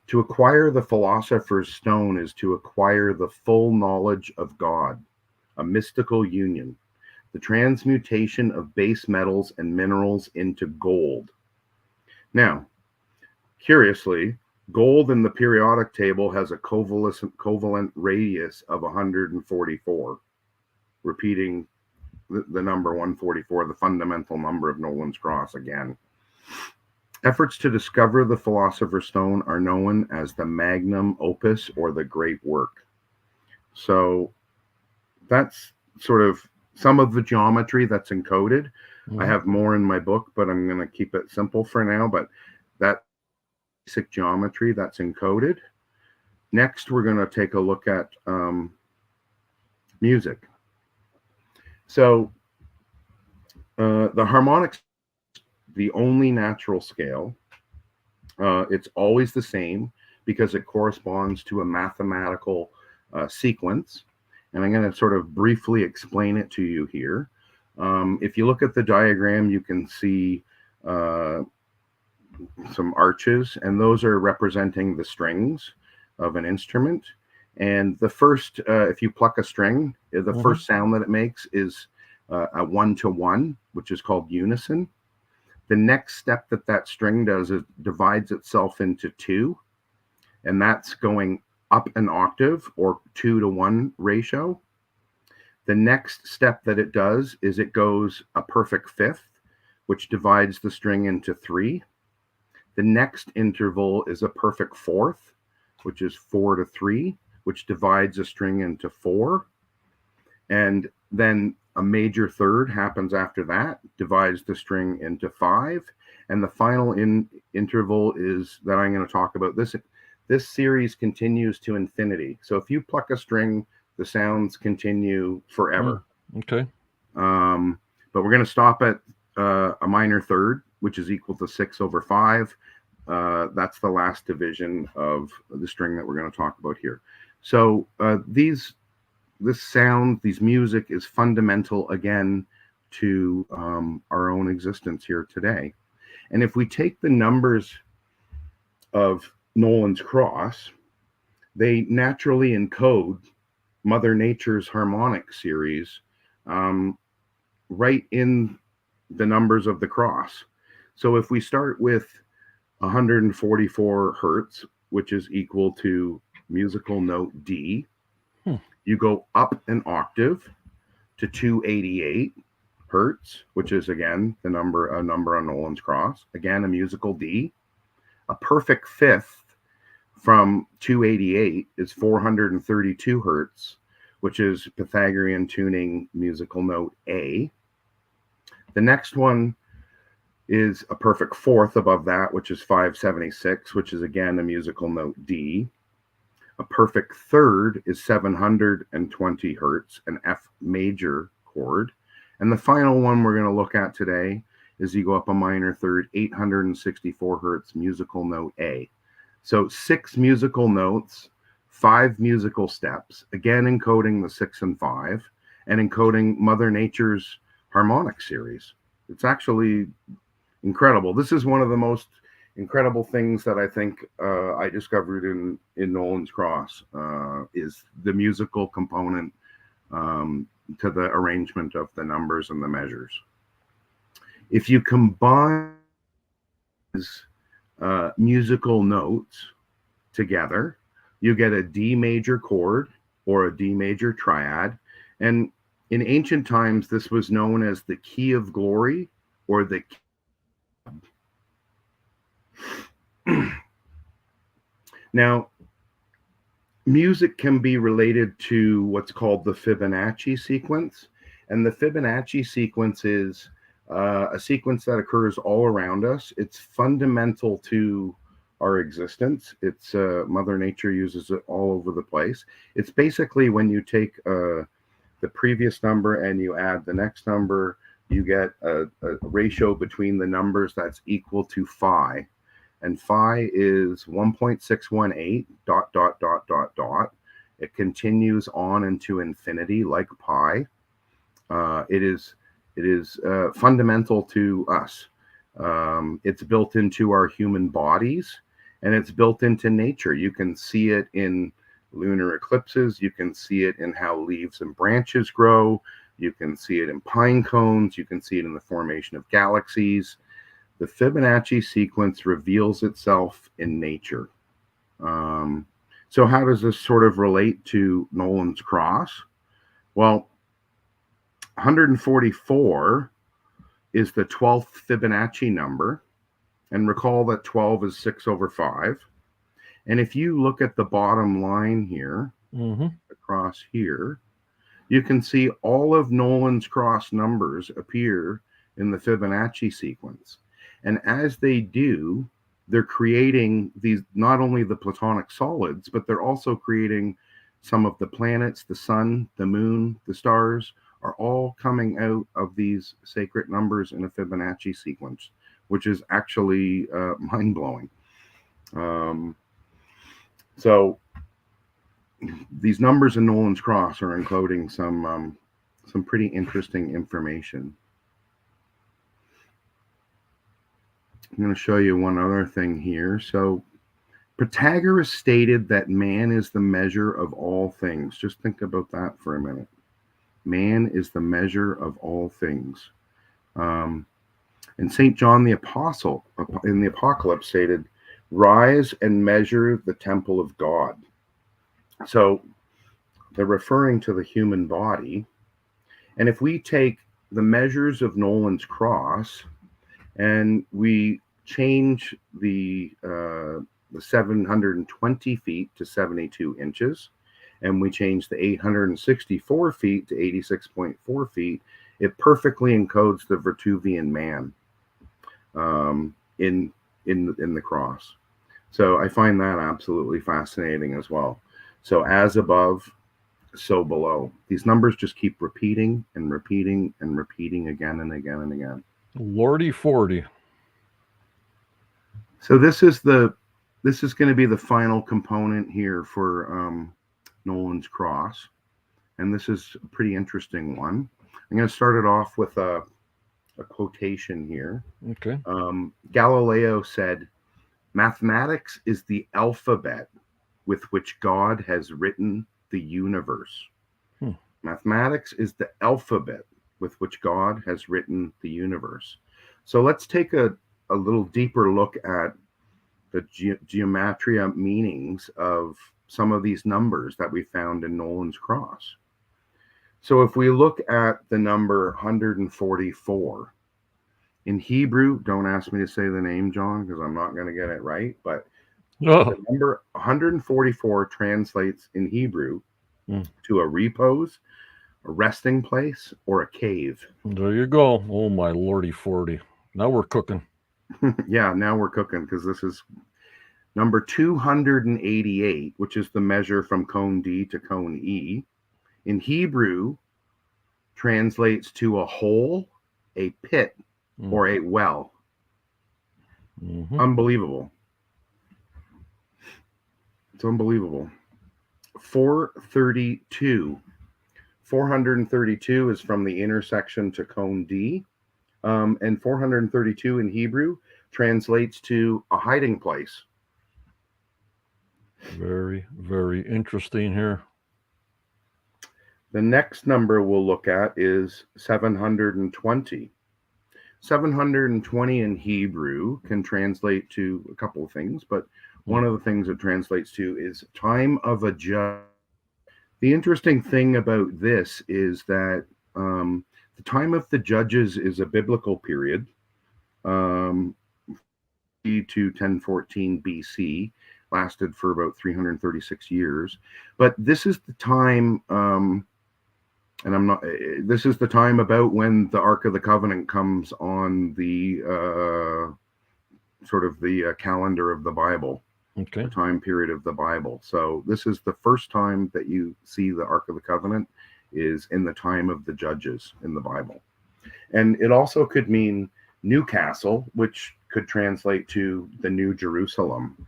To acquire the philosopher's stone is to acquire the full knowledge of God, a mystical union, the transmutation of base metals and minerals into gold. Now, curiously, gold in the periodic table has a covalent radius of 144, repeating the number 144, the fundamental number of Nolan's cross again. Efforts to discover the philosopher's stone are known as the magnum opus, or the great work. So that's sort of some of the geometry that's encoded. I have more in my book, but I'm going to keep it simple for now. But that basic geometry that's encoded. Next, we're going to take a look at music. So the harmonic the only natural scale. It's always the same because it corresponds to a mathematical sequence. And I'm going to sort of briefly explain it to you here. If you look at the diagram, you can see some arches, and those are representing the strings of an instrument. And the first, if you pluck a string, the first sound that it makes is a 1-to-1, which is called unison. The next step that string does is divides itself into two, and that's going up an octave or 2-to-1 ratio. The next step that it does is it goes a perfect fifth, which divides the string into three. The next interval is a perfect fourth, which is 4-to-3, which divides a string into four. And then a major third happens after that, divides the string into five. And the final interval is that I'm going to talk about. This series continues to infinity. So if you pluck a string, the sounds continue forever. Okay. But we're going to stop at a minor third, which is equal to 6/5. That's the last division of the string that we're going to talk about here. So this music is fundamental again to our own existence here today. And if we take the numbers of Nolan's Cross, they naturally encode Mother Nature's harmonic series right in the numbers of the cross. So if we start with 144 hertz, which is equal to musical note D, you go up an octave to 288 hertz, which is again a number on Nolan's Cross, again a musical D. A perfect fifth from 288 is 432 hertz, which is Pythagorean tuning musical note A. The next one is a perfect fourth above that, which is 576, which is again a musical note D. A perfect third is 720 hertz, an F major chord. And the final one we're going to look at today is you go up a minor third, 864 hertz, musical note A. So 6 musical notes, 5 musical steps, again encoding the 6 and 5, and encoding Mother Nature's harmonic series. It's actually incredible. This is one of the most incredible things that I think I discovered in Nolan's Cross is the musical component to the arrangement of the numbers and the measures. If you combine musical notes together, you get a D major chord or a D major triad. And in ancient times, this was known as the key of glory or the Now, music can be related to what's called the Fibonacci sequence. And the Fibonacci sequence is a sequence that occurs all around us. It's fundamental to our existence. It's Mother Nature uses it all over the place. It's basically when you take the previous number and you add the next number, you get a ratio between the numbers that's equal to phi. And phi is 1.618 ... It continues on into infinity like pi. It is fundamental to us. It's built into our human bodies, and it's built into nature. You can see it in lunar eclipses. You can see it in how leaves and branches grow. You can see it in pine cones. You can see it in the formation of galaxies. The Fibonacci sequence reveals itself in nature. So how does this sort of relate to Nolan's Cross? Well, 144 is the 12th Fibonacci number. And recall that 12 is 6/5. And if you look at the bottom line here, across here, you can see all of Nolan's Cross numbers appear in the Fibonacci sequence. And as they do, they're creating these, not only the platonic solids, but they're also creating some of the planets, the sun, the moon, the stars are all coming out of these sacred numbers in a Fibonacci sequence, which is actually mind-blowing. So these numbers in Nolan's Cross are encoding some pretty interesting information. I'm going to show you one other thing here. So Protagoras stated that man is the measure of all things. Just think about that for a minute. Man is the measure of all things. And St. John the Apostle in the Apocalypse stated, "Rise and measure the temple of God." So they're referring to the human body. And if we take the measures of Nolan's Cross and we change the 720 feet to 72 inches, and we change the 864 feet to 86.4 feet, it perfectly encodes the Vitruvian man in the cross. So I find that absolutely fascinating as well. So as above, so below. These numbers just keep repeating and repeating and repeating again and again and again. Lordy 40. So this is going to be the final component here for Nolan's Cross, and this is a pretty interesting one. I'm going to start it off with a quotation here. Okay. Galileo said, "Mathematics is the alphabet with which God has written the universe." Mathematics is the alphabet with which God has written the universe. So let's take a little deeper look at the gematria meanings of some of these numbers that we found in Nolan's Cross. So if we look at the number 144, in Hebrew, don't ask me to say the name, John, because I'm not going to get it right, but the number 144 translates in Hebrew to a repose, a resting place, or a cave. There you go. Oh, my Lordy 40. Now we're cooking. Yeah, now we're cooking, because this is number 288, which is the measure from cone D to cone E. In Hebrew, translates to a hole, a pit, or a well. Unbelievable. It's unbelievable. 432 is from the intersection to cone D. And 432 in Hebrew translates to a hiding place. Very, very interesting here. The next number we'll look at is 720. 720 in Hebrew can translate to a couple of things, but one of the things it translates to is time of a judge. The interesting thing about this is that the time of the judges is a biblical period, to 1014 BC, lasted for about 336 years. But this is the time, this is the time about when the Ark of the Covenant comes on the sort of the calendar of the Bible. Okay. The time period of the Bible. So this is the first time that you see the Ark of the Covenant is in the time of the judges in the Bible. And it also could mean Newcastle, which could translate to the New Jerusalem.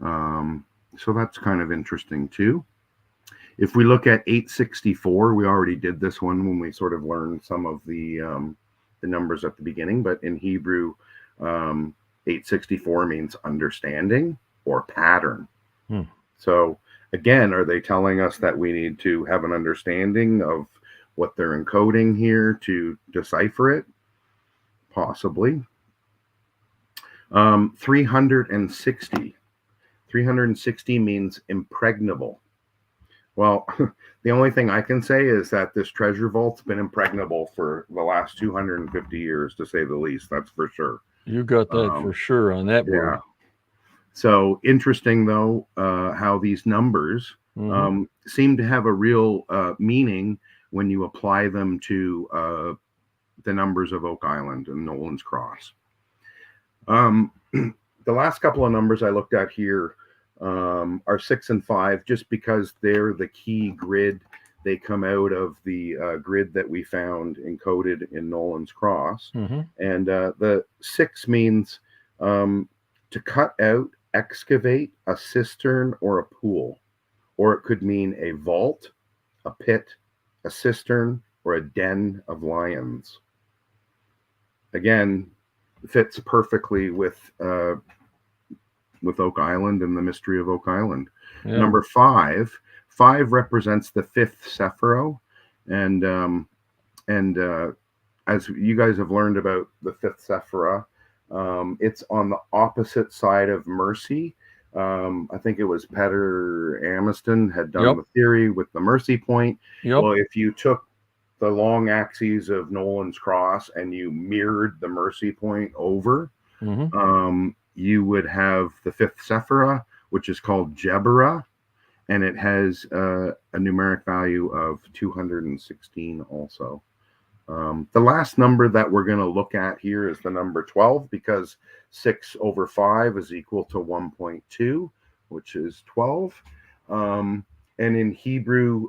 So that's kind of interesting too. If we look at 864, we already did this one when we sort of learned some of the numbers at the beginning, but in Hebrew, 864 means understanding or pattern. So again, are they telling us that we need to have an understanding of what they're encoding here to decipher it? Possibly. 360. 360 means impregnable. Well, the only thing I can say is that this treasure vault's been impregnable for the last 250 years, to say the least. That's for sure. You got that for sure on that word. Yeah. So interesting, though, how these numbers seem to have a real meaning when you apply them to the numbers of Oak Island and Nolan's Cross. The last couple of numbers I looked at here are 6 and 5, just because they're the key grid They come out of the grid that we found encoded in Nolan's Cross. Mm-hmm. And the 6 means to cut out, excavate a cistern or a pool. Or it could mean a vault, a pit, a cistern, or a den of lions. Again, fits perfectly with Oak Island and the mystery of Oak Island. Yeah. Number 5 represents the 5th Sephiroth, and as you guys have learned about the 5th Sephiroth, it's on the opposite side of mercy. I think it was Peter Amiston had done the theory with the mercy point. Well, if you took the long axes of Nolan's Cross and you mirrored the mercy point over, you would have the 5th Sephiroth, which is called Jebera, and it has a numeric value of 216 also. The last number that we're going to look at here is the number 12, because 6 over 5 is equal to 1.2, which is 12. And in Hebrew,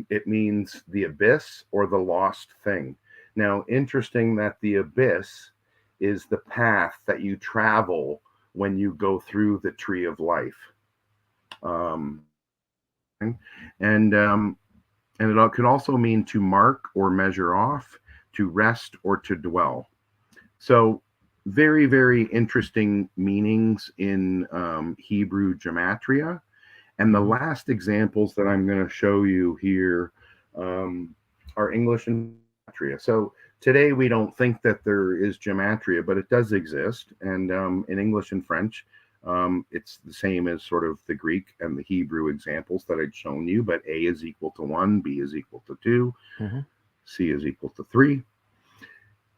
it means the abyss or the lost thing. Now, interesting that the abyss is the path that you travel when you go through the tree of life. And it could also mean to mark or measure off, to rest or to dwell. So very, very interesting meanings in Hebrew gematria. And the last examples that I'm going to show you here are English and gematria. So today we don't think that there is gematria, but it does exist. And in English and French, it's the same as sort of the Greek and the Hebrew examples that I'd shown you, but A is equal to 1, B is equal to 2, C is equal to 3.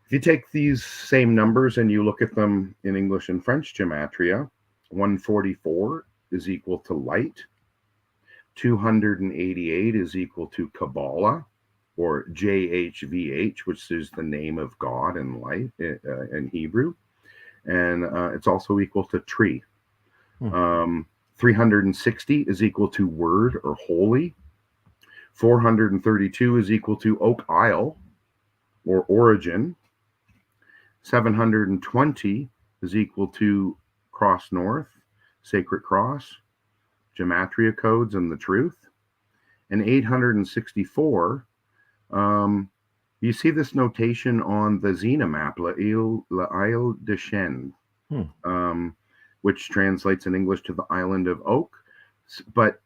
If you take these same numbers and you look at them in English and French gematria, 144 is equal to light, 288 is equal to Kabbalah, or JHVH, which is the name of God in light in Hebrew, and it's also equal to tree. 360 is equal to word or holy. 432 is equal to Oak Isle or origin. 720 is equal to Cross North, Sacred Cross, Gematria codes and the truth. And 864, you see this notation on the Xena map, La Isle de Chêne, which translates in English to the Island of Oak, but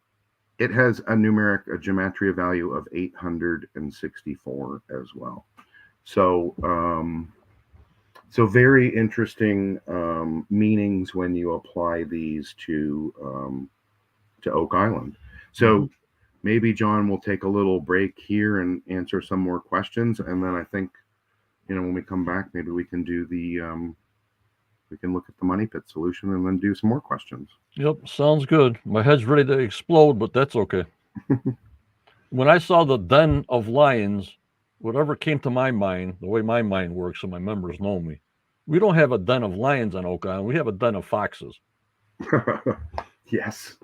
it has a gematria value of 864 as well. So, so very interesting meanings when you apply these to Oak Island. So maybe John will take a little break here and answer some more questions, and then I think, when we come back, maybe we can do we can look at the money pit solution and then do some more questions. Yep, sounds good. My head's ready to explode, but that's okay. When I saw the den of lions, whatever came to my mind, the way my mind works, so my members know me, we don't have a den of lions on Oak Island. We have a den of foxes. Yes,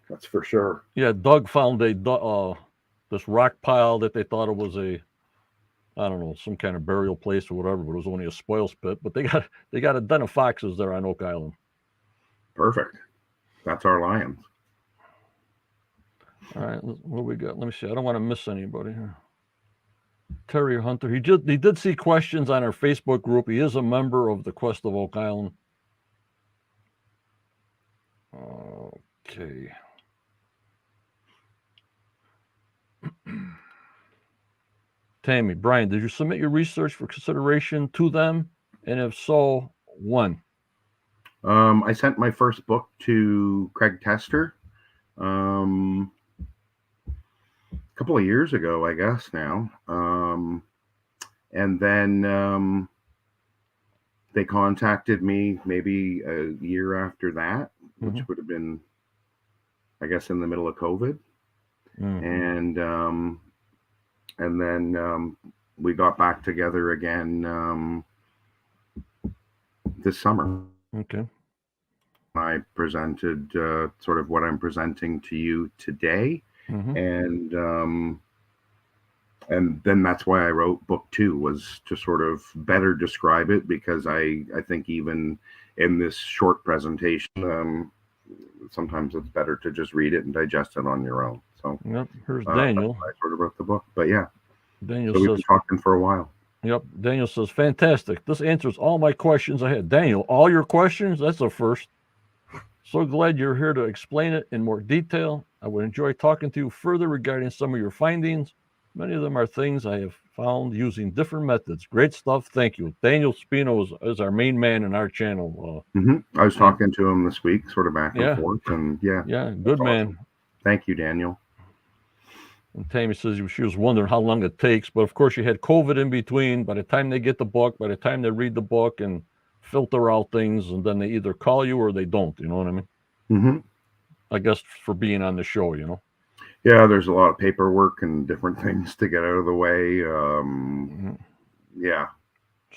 that's for sure. Yeah, Doug found this rock pile that they thought it was I don't know, some kind of burial place or whatever, but it was only a spoils pit. But they got a den of foxes there on Oak Island. Perfect. That's our lions. All right, what we got? Let me see. I don't want to miss anybody here. Terry Hunter. He did see questions on our Facebook group. He is a member of the Quest of Oak Island. Okay. Tammy, Brian, did you submit your research for consideration to them? And if so, when? I sent my first book to Craig Tester a couple of years ago, I guess now. And then they contacted me maybe a year after that, which would have been, I guess, in the middle of COVID. And then we got back together again this summer. Okay. I presented sort of what I'm presenting to you today, and And then that's why I wrote book 2, was to sort of better describe it, because I think even in this short presentation, sometimes it's better to just read it and digest it on your own. So Yep. Here's that's Daniel. why I sort of wrote the book. But yeah, Daniel so we've been says, talking for a while. yep. Daniel says, fantastic. This answers all my questions I had. Daniel, all your questions? That's a first. So glad you're here to explain it in more detail. I would enjoy talking to you further regarding some of your findings. Many of them are things I have found using different methods. Great stuff. Thank you. Daniel Spino is our main man in our channel. I was talking to him this week, sort of back and Yeah. forth, and yeah, Yeah, that's good man. awesome. Thank you, Daniel. And Tammy says she was wondering how long it takes, but of course you had COVID in between. By the time they get the book, by the time they read the book and filter out things, and then they either call you or they don't. You know what I mean? Mm-hmm. I guess for being on the show, you know. Yeah, there's a lot of paperwork and different things to get out of the way. Yeah.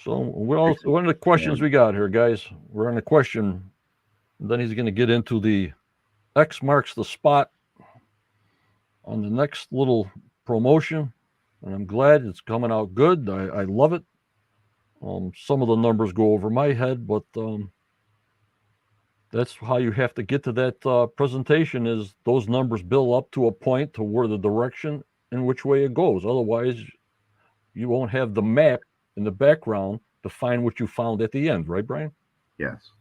So what are the questions we got here, guys? We're on a question. And then he's going to get into the X marks the spot on the next little promotion. And I'm glad it's coming out good. I love it. Some of the numbers go over my head, but that's how you have to get to that presentation, is those numbers build up to a point to where the direction in which way it goes. Otherwise, you won't have the map in the background to find what you found at the end, right, Brian? Yes.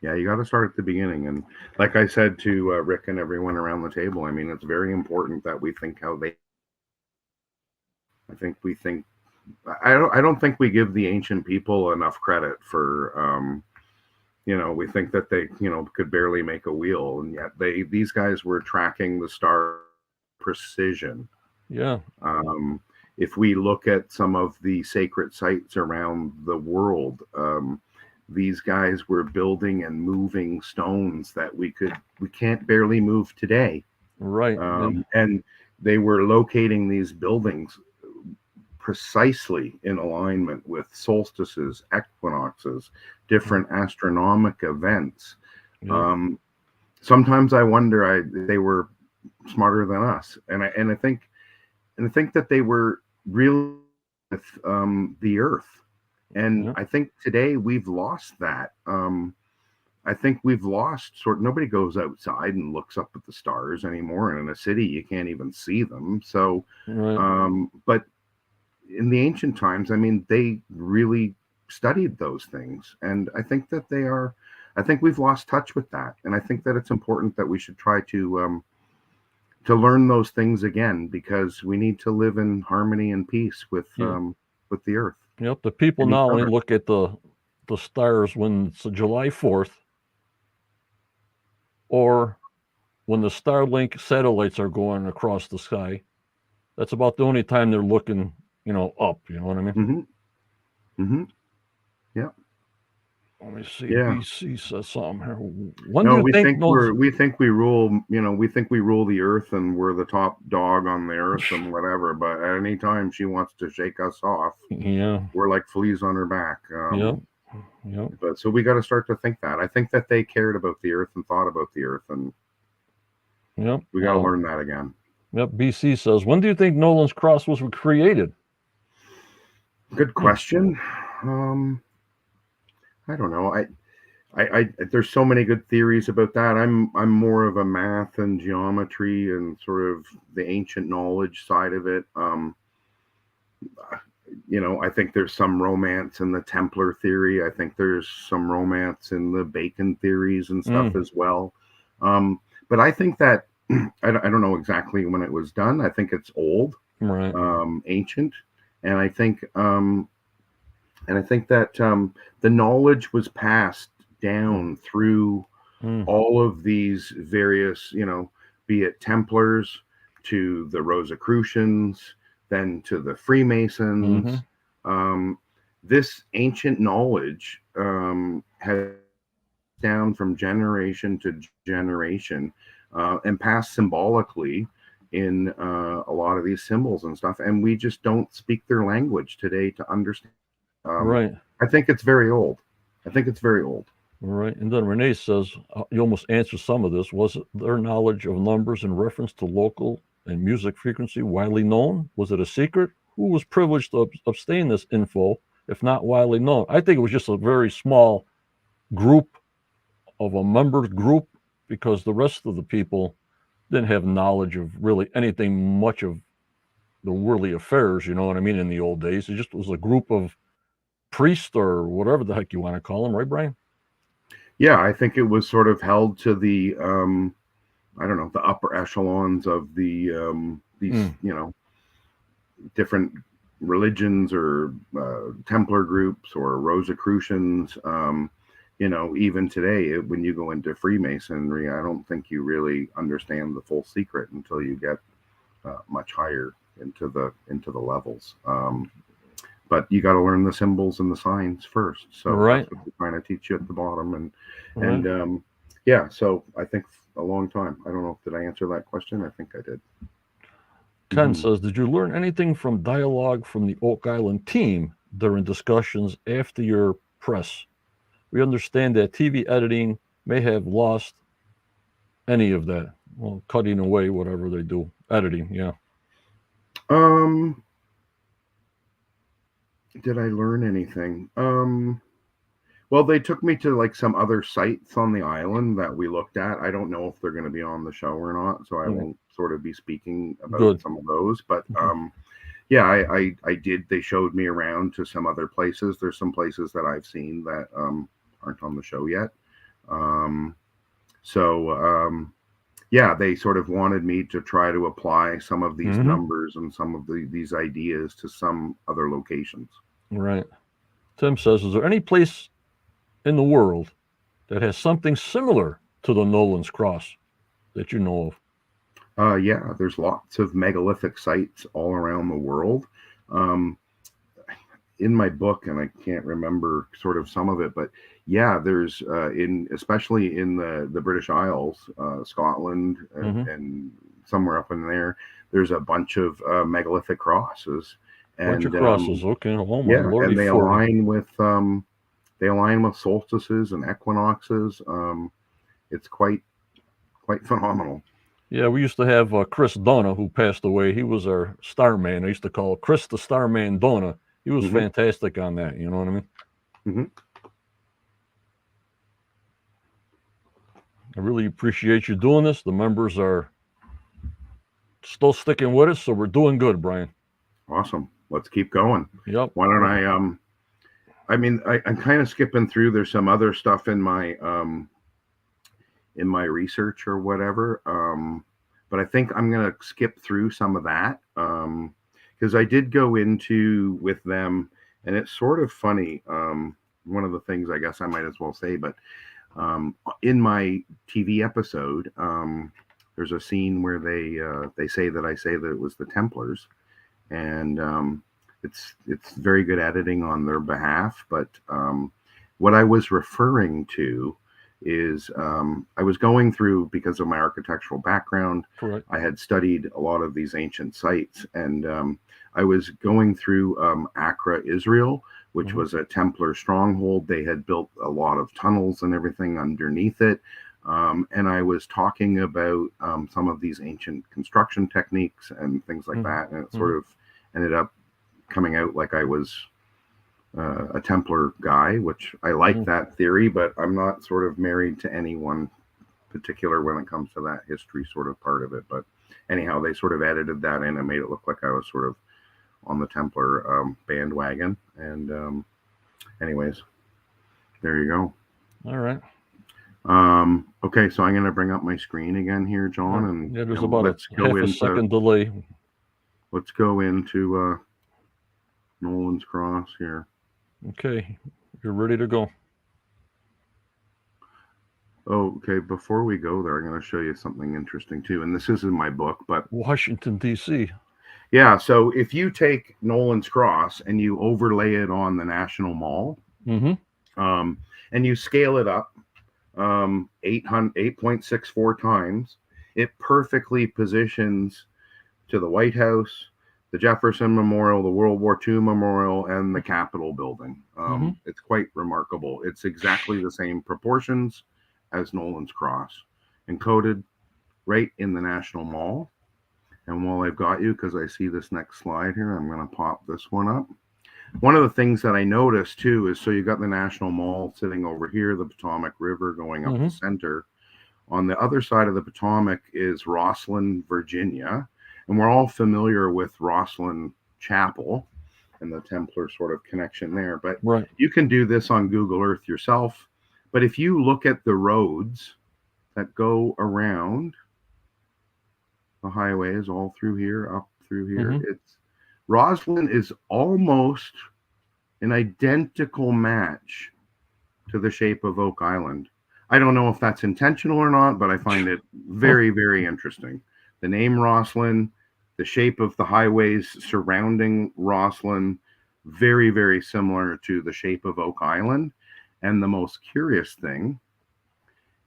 Yeah, you got to start at the beginning. And like I said to Rick and everyone around the table, I mean, it's very important that we think how they. I think we think. I don't think we give the ancient people enough credit for. We think that they, could barely make a wheel, and yet these guys were tracking the star precision. Yeah. If we look at some of the sacred sites around the world, these guys were building and moving stones that we can't barely move today. Right. And they were locating these buildings precisely in alignment with solstices, equinoxes, different astronomic events. Yeah. Sometimes I wonder they were smarter than us, and I think that they were really with the Earth. And I think today we've lost that. I think we've lost nobody goes outside and looks up at the stars anymore. And in a city, you can't even see them. So, but in the ancient times, I mean, they really studied those things. And I think that I think we've lost touch with that. And I think that it's important that we should try to learn those things again, because we need to live in harmony and peace with the Earth. Yep. The people now only look at the stars when it's July 4th, or when the Starlink satellites are going across the sky. That's about the only time they're looking, up. You know what I mean? Mm-hmm. Yeah. Let me see. Yeah. BC says something here. We think we rule. We think we rule the Earth, and we're the top dog on the Earth, and whatever. But at any time she wants to shake us off, we're like fleas on her back. Yep. But so we got to start to think that. I think that they cared about the Earth and thought about the Earth, and we got to learn that again. Yep. BC says, when do you think Nolan's cross was created? Good question. I don't know. I there's so many good theories about that. I'm more of a math and geometry and sort of the ancient knowledge side of it. I think there's some romance in the Templar theory. I think there's some romance in the Bacon theories and stuff as well. But I think that I don't know exactly when it was done. I think it's old, right. Ancient, and I think that the knowledge was passed down through all of these various, be it Templars to the Rosicrucians, then to the Freemasons. This ancient knowledge has down from generation to generation and passed symbolically in a lot of these symbols and stuff. And we just don't speak their language today to understand. Right. I think it's very old. Right. And then Renee says, you almost answered some of this. Was it their knowledge of numbers in reference to local and music frequency widely known? Was it a secret? Who was privileged to obtain this info, if not widely known? I think it was just a very small group of a members group, because the rest of the people didn't have knowledge of really anything much of the worldly affairs, you know what I mean, in the old days. It just was a group of priests or whatever the heck you want to call them, right, Brian? Yeah, I think it was sort of held to the I don't know, the upper echelons of these different religions or Templar groups or Rosicrucians. Even today, when you go into Freemasonry, I don't think you really understand the full secret until you get much higher into the levels. But you got to learn the symbols and the signs first. So Right. that's what they're trying to teach you at the bottom. Right. And yeah, so I think a long time. I don't know. Did I answer that question? I think I did. Ken says, did you learn anything from dialogue from the Oak Island team during discussions after your press? We understand that TV editing may have lost any of that. Well, cutting away whatever they do. Editing, yeah. Um, did I learn anything? Well, they took me to like some other sites on the island that we looked at. I don't know if they're going to be on the show or not, so I won't sort of be speaking about Good. some of those. But Okay. yeah, I did. They showed me around to some other places. There's some places that I've seen that aren't on the show yet. Um, so yeah, they sort of wanted me to try to apply some of these numbers and some of these ideas to some other locations. Right. Tim says, is there any place in the world that has something similar to the Nolan's Cross that you know of? Yeah, there's lots of megalithic sites all around the world. Um, in my book, and I can't remember sort of some of it, but yeah, there's especially in the British Isles, Scotland, and somewhere up in there, there's a bunch of megalithic crosses, Bunch of and crosses. Okay. Oh my yeah, lordy and they for. align with solstices and equinoxes. It's quite phenomenal. Yeah, we used to have Chris Donna, who passed away. He was our star man. I used to call Chris the Starman Donna. He was Hmm. fantastic on that. You know what I mean? Hmm. I really appreciate you doing this. The members are still sticking with us, so we're doing good, Brian. Awesome. Let's keep going. Yep. Why don't I mean, I'm kind of skipping through. There's some other stuff in my research or whatever. But I think I'm gonna skip through some of that. Because I did go into with them, and it's sort of funny. One of the things I guess I might as well say, but in my TV episode, there's a scene where they say that I say that it was the Templars, and it's very good editing on their behalf. But what I was referring to is I was going through, because of my architectural background, Correct. I had studied a lot of these ancient sites, and I was going through Accra, Israel, which was a Templar stronghold. They had built a lot of tunnels and everything underneath it. And I was talking about some of these ancient construction techniques and things like that. And it sort of ended up coming out like I was a Templar guy, which I like that theory, but I'm not sort of married to anyone particular when it comes to that history sort of part of it. But anyhow, they sort of edited that in and made it look like I was sort of on the Templar bandwagon. And anyways, there you go. All right. Okay, so I'm going to bring up my screen again here, John, and yeah, there's about let's a half a second delay. Let's go into Nolan's Cross here. Okay, you're ready to go. Oh, okay. Before we go there, I'm going to show you something interesting too, and this is in my book. But Washington D.C. Yeah, so if you take Nolan's Cross and you overlay it on the National Mall, and you scale it up 8.64 times, it perfectly positions to the White House, the Jefferson Memorial, the World War II Memorial, and the Capitol building. It's quite remarkable. It's exactly the same proportions as Nolan's Cross, encoded right in the National Mall. And while I've got you, because I see this next slide here, I'm going to pop this one up. One of the things that I noticed too is, so you got the National Mall sitting over here, the Potomac River going up the center. On the other side of the Potomac is Rosslyn, Virginia. And we're all familiar with Rosslyn Chapel and the Templar sort of connection there. But you can do this on Google Earth yourself. But if you look at the roads that go around the highways all through here, up through here, it's Rosslyn is almost an identical match to the shape of Oak Island. I don't know if that's intentional or not, but I find it very, very interesting. The name Rosslyn, the shape of the highways surrounding Rosslyn, very, very similar to the shape of Oak Island. And the most curious thing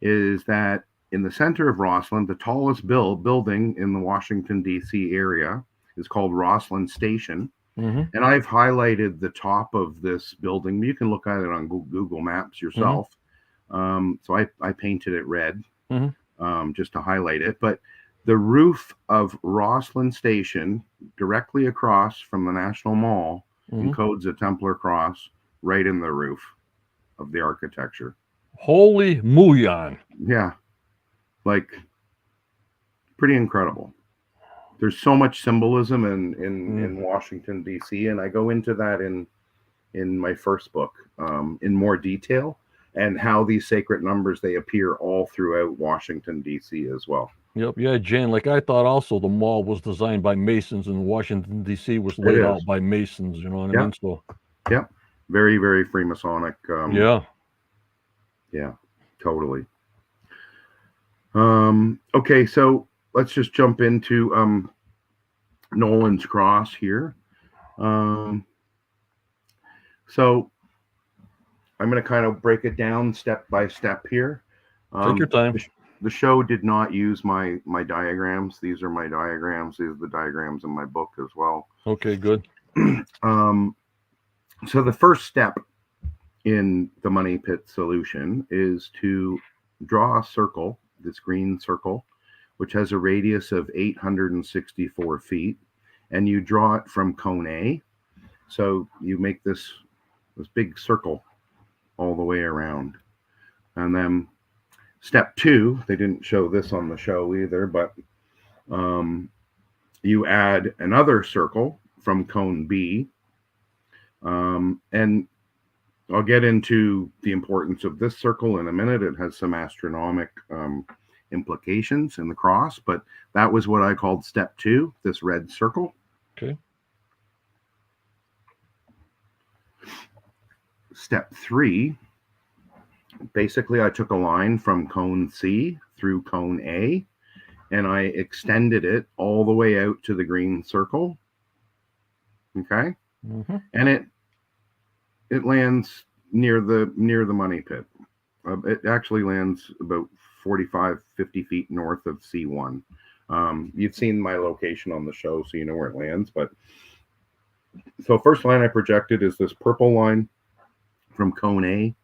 is that in the center of Rosslyn, the tallest building in the Washington, D.C. area is called Rosslyn Station. And I've highlighted the top of this building. You can look at it on Google Maps yourself. So I painted it red just to highlight it. But the roof of Rosslyn Station, directly across from the National Mall, encodes a Templar cross right in the roof of the architecture. Holy Muon. Yeah. Like, pretty incredible. There's so much symbolism in Washington, D.C., and I go into that in my first book in more detail, and how these sacred numbers, they appear all throughout Washington, D.C. as well. Yep. Yeah, Jan, like I thought also the mall was designed by Masons and Washington, D.C. was laid out by Masons, you know what I mean? So, yeah. Very, very Freemasonic. Yeah, totally. Okay, so let's just jump into Nolan's Cross here. So I'm going to kind of break it down step by step here. Take your time. The show did not use my diagrams. These are my diagrams. These are the diagrams in my book as well. Okay, good. So the first step in the money pit solution is to draw a circle, this green circle, which has a radius of 864 feet, and you draw it from cone A. So you make this big circle all the way around. And then step 2, they didn't show this on the show either, but you add another circle from cone B. And I'll get into the importance of this circle in a minute. It has some astronomic implications in the cross, but that was what I called step 2, this red circle. Okay. Step 3, basically I took a line from cone C through cone A, and I extended it all the way out to the green circle. Okay. And it lands near the money pit. It actually lands about 45-50 feet north of C1. You've seen my location on the show, so you know where it lands. But so first line I projected is this purple line from cone A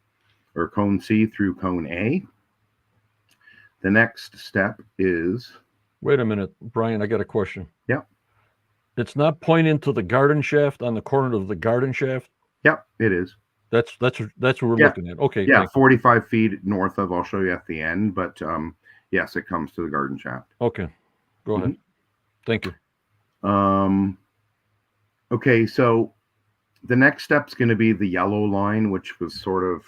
or cone C through cone A. The next step is... Wait a minute, Brian, I got a question. Yeah. It's not pointing to the garden shaft on the corner of the garden shaft? Yep, it is. That's what we're looking at. Okay. Yeah, 45 feet north of, I'll show you at the end, but yes, it comes to the garden shaft. Okay, go ahead. Thank you. Okay, so the next step's going to be the yellow line, which was sort of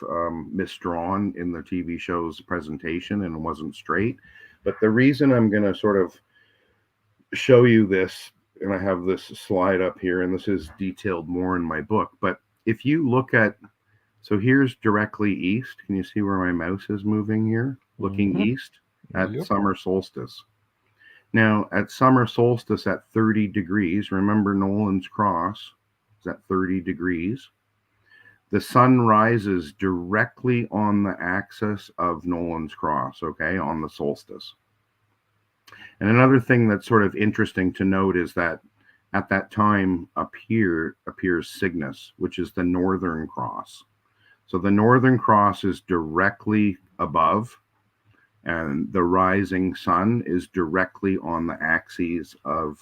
misdrawn in the TV show's presentation and wasn't straight. But the reason I'm going to sort of show you this, and I have this slide up here, and this is detailed more in my book, but if you look at, so here's directly east. Can you see where my mouse is moving here? Looking east at summer solstice. Now, at summer solstice at 30 degrees, remember Nolan's Cross is at 30 degrees. The sun rises directly on the axis of Nolan's Cross, okay, on the solstice. And another thing that's sort of interesting to note is that at that time appears Cygnus, which is the northern cross. So the northern cross is directly above and the rising sun is directly on the axis of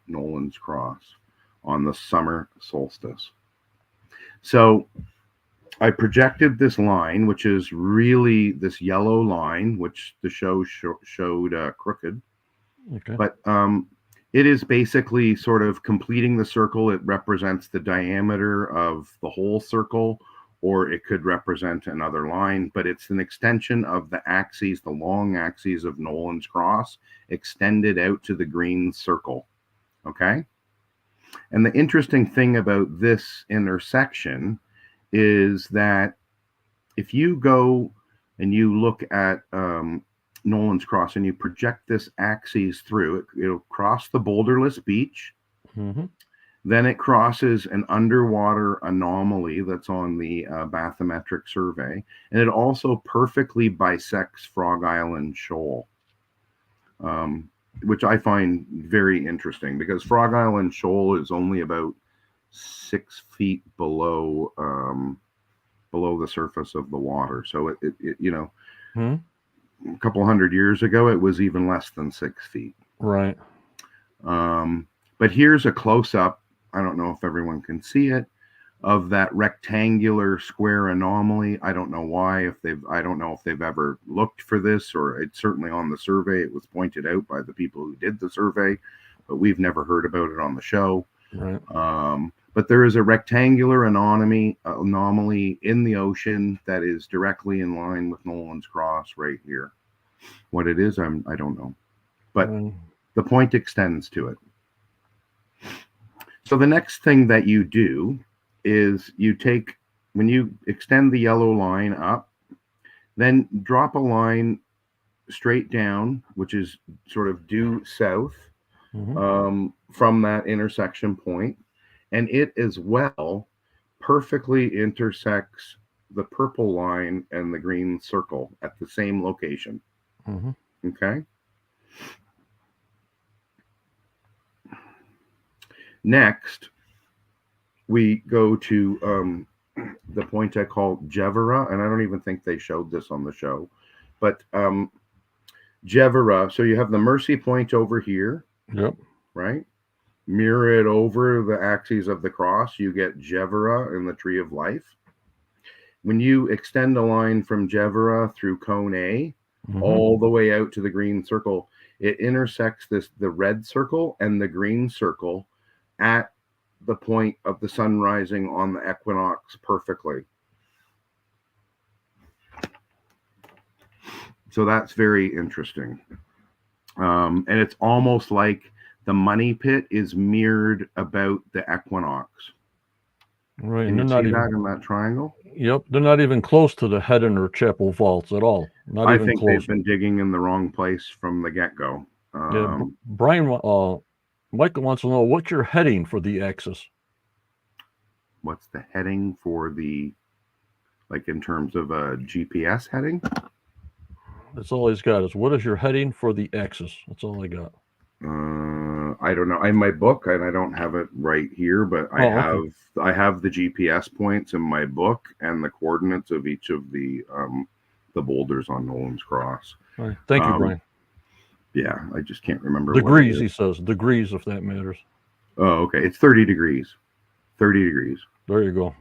Nolan's Cross on the summer solstice. So I projected this line, which is really this yellow line, which the show showed crooked. Okay. But it is basically sort of completing the circle. It represents the diameter of the whole circle, or it could represent another line, but it's an extension of the axes, the long axes of Nolan's Cross, extended out to the green circle. Okay? And the interesting thing about this intersection is that if you go and you look at Nolan's Cross and you project this axis through, it'll cross the boulderless beach. Mm-hmm. Then it crosses an underwater anomaly that's on the bathymetric survey. And it also perfectly bisects Frog Island Shoal, which I find very interesting because Frog Island Shoal is only about 6 feet below the surface of the water. So it Mm-hmm. a couple hundred years ago, it was even less than 6 feet. Right. But here's a close-up. I don't know if everyone can see it, of that rectangular square anomaly. I don't know why. I don't know if they've ever looked for this, or it's certainly on the survey. It was pointed out by the people who did the survey, but we've never heard about it on the show. Right. But there is a rectangular anomaly in the ocean that is directly in line with Nolan's Cross right here. What it is, I don't know. But the point extends to it. So the next thing that you do is when you extend the yellow line up, then drop a line straight down, which is sort of due south from that intersection point. And it as well perfectly intersects the purple line and the green circle at the same location. Mm-hmm. Okay. Next, we go to the point I call Jevera, and I don't even think they showed this on the show, but Jevera. So you have the Mercy Point over here. Yep. Right? Mirror it over the axes of the cross, you get Jevera in the Tree of Life. When you extend a line from Jevera through Cone A, all the way out to the green circle, it intersects the red circle and the green circle at the point of the sun rising on the equinox perfectly. So that's very interesting. And it's almost like the money pit is mirrored about the equinox. Right. Can you see that in that triangle? Yep. They're not even close to the Hedden or Chapel vaults at all. Not I even think close. they've been digging in the wrong place from the get-go. Yeah, Brian, Michael wants to know what's your heading for the axis. What's the heading for the, like in terms of a GPS heading? That's all he's got is what is your heading for the axis? That's all I got. I don't know. In my book, and I don't have it right here, but I have the GPS points in my book and the coordinates of each of the boulders on Nolan's Cross. All right. Thank you, Brian. Yeah, I just can't remember. Degrees, he says. Degrees, if that matters. Oh, okay. It's 30 degrees. 30 degrees. There you go.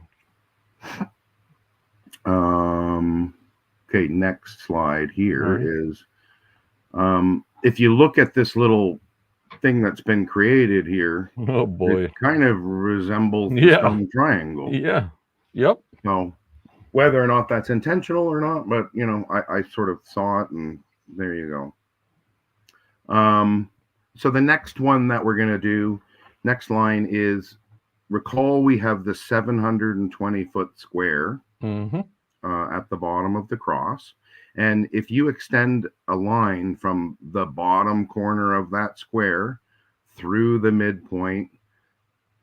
Okay, next slide here is if you look at this little thing that's been created here, oh boy, it kind of resembles the stone triangle. Yeah. Yep. So whether or not that's intentional or not, but I sort of saw it, and there you go. So the next one that we're going to do, next line is, recall we have the 720-foot square at the bottom of the cross. And if you extend a line from the bottom corner of that square through the midpoint,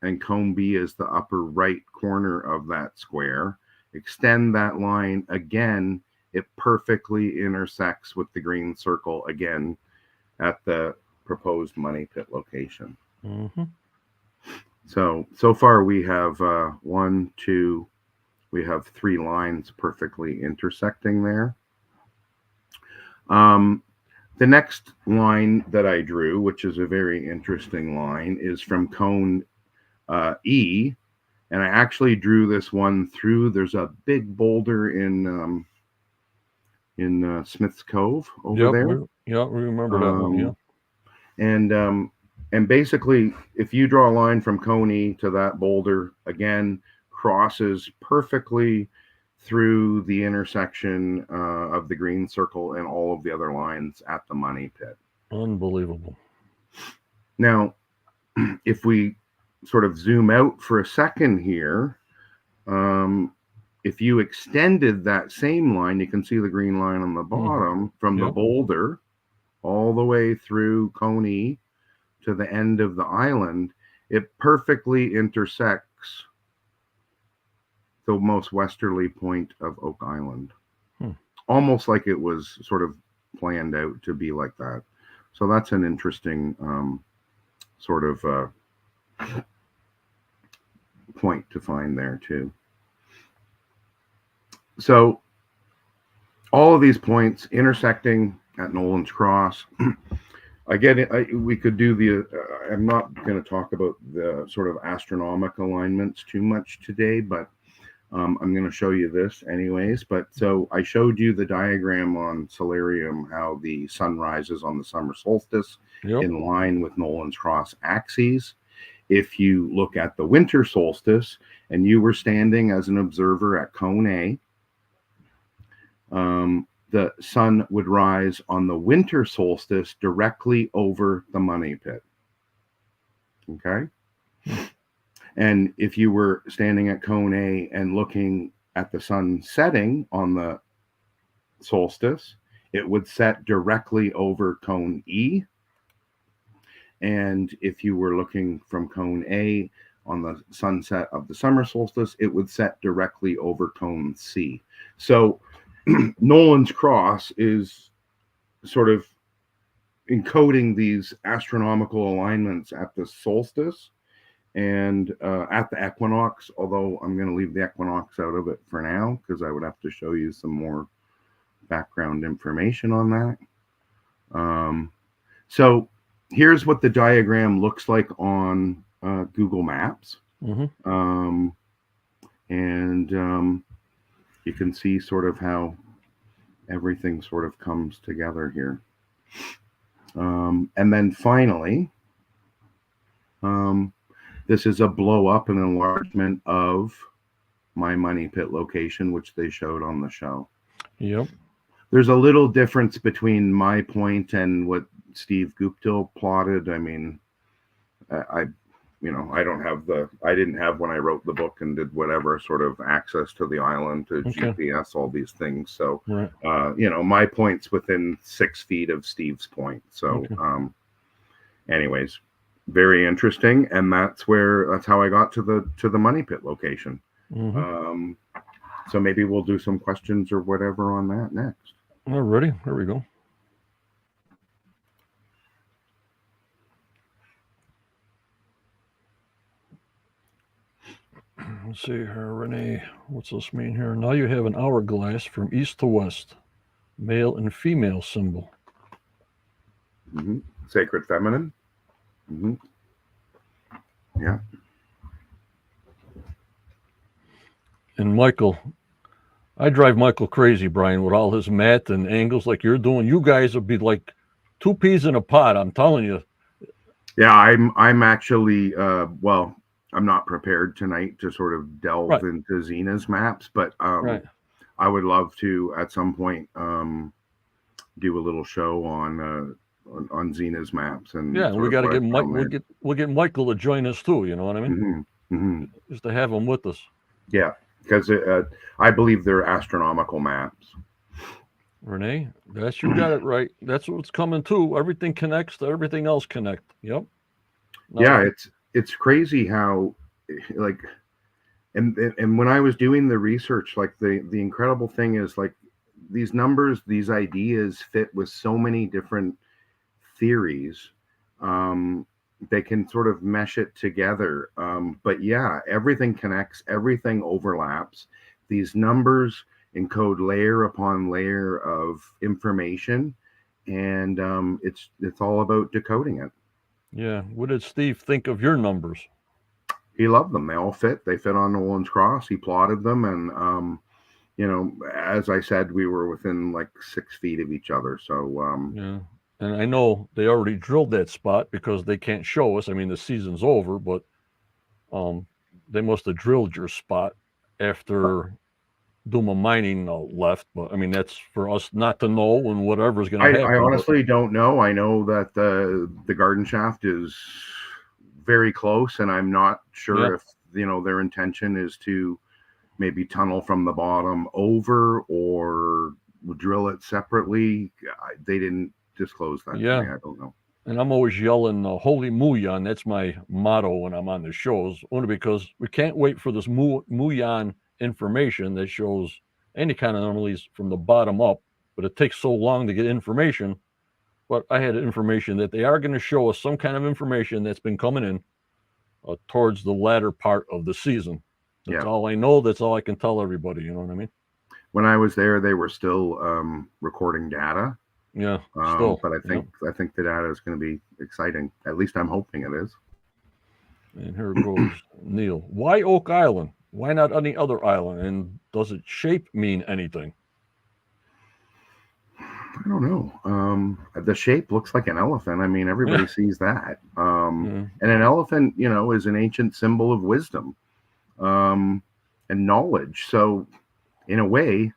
and cone B is the upper right corner of that square, extend that line again, it perfectly intersects with the green circle again at the proposed money pit location. So far we have we have 3 lines perfectly intersecting there. The next line that I drew, which is a very interesting line, is from cone E, and I actually drew this one through. There's a big boulder in Smith's Cove over Yep. there. We remember that one. Yeah. And basically, if you draw a line from cone E to that boulder, again, crosses perfectly through the intersection of the green circle and all of the other lines at the money pit. Unbelievable. Now, if we sort of zoom out for a second here, if you extended that same line, you can see the green line on the bottom from the boulder all the way through cone E to the end of the island. It perfectly intersects the most westerly point of Oak Island. Almost like it was sort of planned out to be like that. So that's an interesting sort of point to find there too. So all of these points intersecting at Nolan's Cross. I get it. We could do the. I'm not going to talk about the sort of astronomical alignments too much today, but I'm going to show you this anyways. But so I showed you the diagram on Solarium, how the sun rises on the summer solstice in line with Nolan's Cross axes. If you look at the winter solstice and you were standing as an observer at cone A, the sun would rise on the winter solstice directly over the money pit. Okay. And if you were standing at cone A and looking at the sun setting on the solstice, it would set directly over cone E. And if you were looking from cone A on the sunset of the summer solstice, it would set directly over cone C. So Nolan's Cross is sort of encoding these astronomical alignments at the solstice and at the equinox, although I'm going to leave the equinox out of it for now because I would have to show you some more background information on that. So here's what the diagram looks like on Google Maps. And you can see sort of how everything sort of comes together here. And then finally, this is a blow up and enlargement of my money pit location, which they showed on the show. Yep. There's a little difference between my point and what Steve Guptill plotted. I mean, I didn't have when I wrote the book and did whatever sort of access to the island to GPS, all these things. So, my point's within 6 feet of Steve's point. So, anyways, very interesting. And that's how I got to the money pit location. So maybe we'll do some questions or whatever on that next. Alrighty, here we go. Let's see here, Renee. What's this mean here? Now you have an hourglass from east to west, male and female symbol. Sacred feminine. Yeah. And Michael, I drive Michael crazy, Brian, with all his math and angles like you're doing. You guys would be like 2 peas in a pod. I'm telling you. Yeah, I'm actually I'm not prepared tonight to sort of delve into Zena's maps, but I would love to at some point do a little show on Zena's maps. And we got to get Mike. We'll get Michael to join us too. You know what I mean? Just to have him with us. Yeah, because I believe they're astronomical maps. Renee, you got it right. That's what's coming too. Everything connects to everything else connect. Yep. It's crazy how and when I was doing the research, like the incredible thing is like these numbers, these ideas fit with so many different theories. They can sort of mesh it together. But yeah, everything connects, everything overlaps. These numbers encode layer upon layer of information, and it's all about decoding it. Yeah. What did Steve think of your numbers? He loved them. They all fit. They fit on Nolan's cross. He plotted them, and as I said, we were within like 6 feet of each other. So Yeah. And I know they already drilled that spot because they can't show us. I mean, the season's over, but they must have drilled your spot after Duma Mining left. But I mean, that's for us not to know, and whatever's going to I happen. honestly don't know. I know that the garden shaft is very close, and I'm not sure if their intention is to maybe tunnel from the bottom over or drill it separately. They didn't disclose that to me. I don't know. And I'm always yelling "Holy Muyan." That's my motto when I'm on the shows, only because we can't wait for this Muyan information that shows any kind of anomalies from the bottom up. But it takes so long to get information. But I had information that they are going to show us some kind of information that's been coming in towards the latter part of the season. That's all I know. That's all I can tell everybody. You know what I mean? When I was there, they were still recording data. Yeah, still. But I think the data is going to be exciting. At least I'm hoping it is. And here goes Neil. Why Oak Island? Why not any other island? And does its shape mean anything? I don't know. The shape looks like an elephant. I mean, everybody sees that. And an elephant, is an ancient symbol of wisdom and knowledge. So, in a way,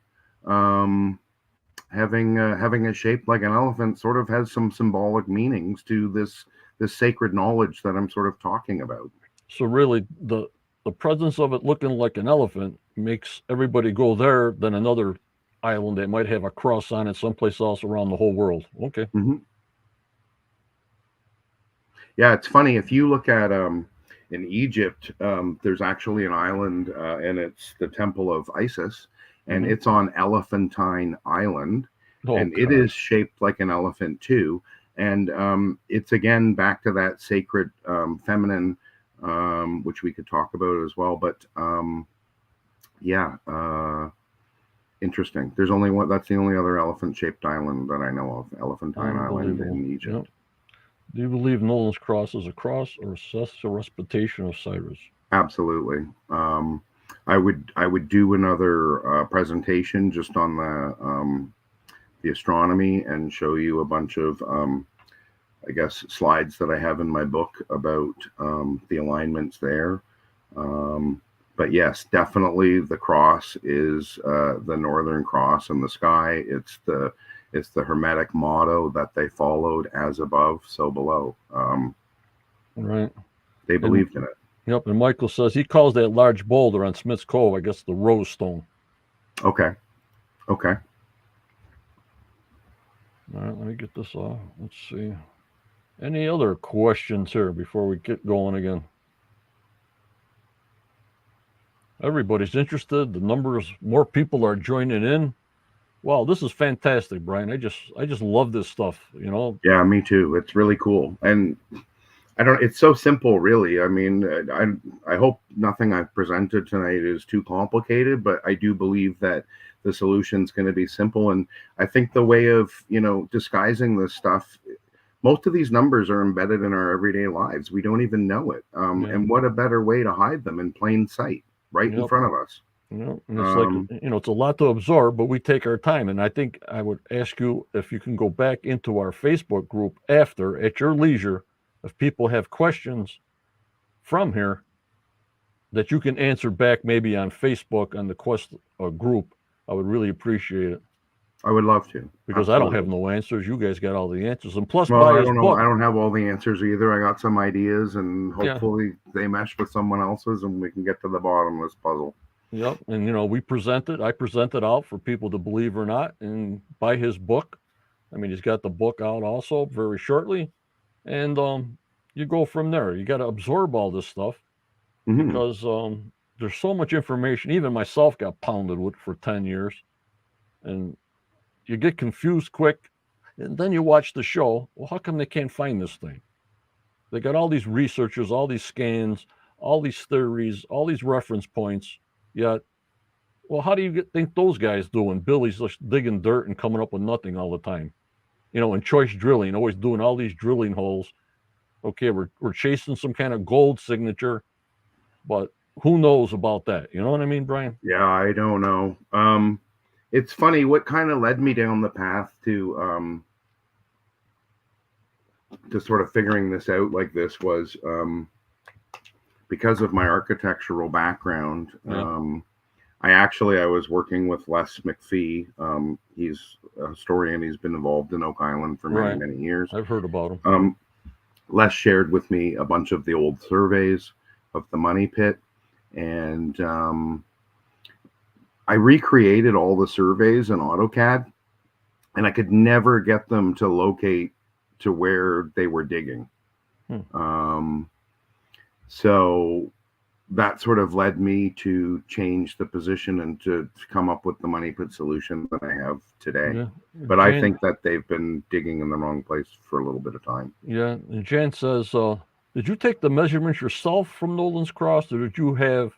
having a shape like an elephant sort of has some symbolic meanings to this sacred knowledge that I'm sort of talking about. So really, the presence of it looking like an elephant makes everybody go there than another island that might have a cross on it someplace else around the whole world. Okay. Mm-hmm. Yeah, it's funny if you look at in Egypt, there's actually an island, and it's the Temple of Isis, and it's on Elephantine Island, and it is shaped like an elephant too. And it's again back to that sacred feminine, which we could talk about as well. But interesting. There's only one. That's the only other elephant-shaped island that I know of. Elephantine Island in Egypt. Yep. Do you believe Nolan's cross is a cross or a representation of Cyrus? Absolutely. I would do another presentation just on the astronomy and show you a bunch of I guess slides that I have in my book about the alignments there. But yes, definitely the cross is the Northern Cross in the sky. It's the Hermetic motto that they followed: as above, so below. Right. They believed in it. Yep. And Michael says he calls that large boulder on Smith's Cove, I guess, the Rose Stone. Okay. All right. Let me get this off. Let's see. Any other questions here before we get going again? Everybody's interested. The numbers, more people are joining in. Wow, this is fantastic, Brian. I just love this stuff, Yeah, me too. It's really cool. And it's so simple, really. I mean, I hope nothing I've presented tonight is too complicated, but I do believe that the solution is going to be simple. And I think the way of, disguising this stuff, most of these numbers are embedded in our everyday lives. We don't even know it. And what a better way to hide them in plain sight, right in front of us. And it's like, it's a lot to absorb, but we take our time. And I think I would ask you if you can go back into our Facebook group after, at your leisure, if people have questions from here that you can answer back maybe on Facebook on the Quest group. I would really appreciate it. I would love to. Because I don't have no answers. You guys got all the answers. And plus, I don't know. I don't have all the answers either. I got some ideas, and hopefully they mesh with someone else's, and we can get to the bottom of this puzzle. Yep. And, I present it out for people to believe or not, and buy his book. I mean, he's got the book out also very shortly. And you go from there. You got to absorb all this stuff because there's so much information. Even myself got pounded with for 10 years. And you get confused quick. And then you watch the show. Well, how come they can't find this thing? They got all these researchers, all these scans, all these theories, all these reference points. Yet Well, how do you think those guys do when Billy's just digging dirt and coming up with nothing all the time? And choice drilling, always doing all these drilling holes. Okay, we're chasing some kind of gold signature, but who knows about that? You know what I mean, Brian? Yeah, I don't know. It's funny what kind of led me down the path to sort of figuring this out like this was because of my architectural background. Yeah. I was working with Les McPhee. He's a historian. He's been involved in Oak Island for many, Right. many years. I've heard about him. Les shared with me a bunch of the old surveys of the money pit, and I recreated all the surveys in AutoCAD, and I could never get them to locate to where they were digging. So that sort of led me to change the position and to come up with the money pit solution that I have today. Yeah. But I think that they've been digging in the wrong place for a little bit of time. Yeah. And Jan says, did you take the measurements yourself from Nolan's Cross, or did you have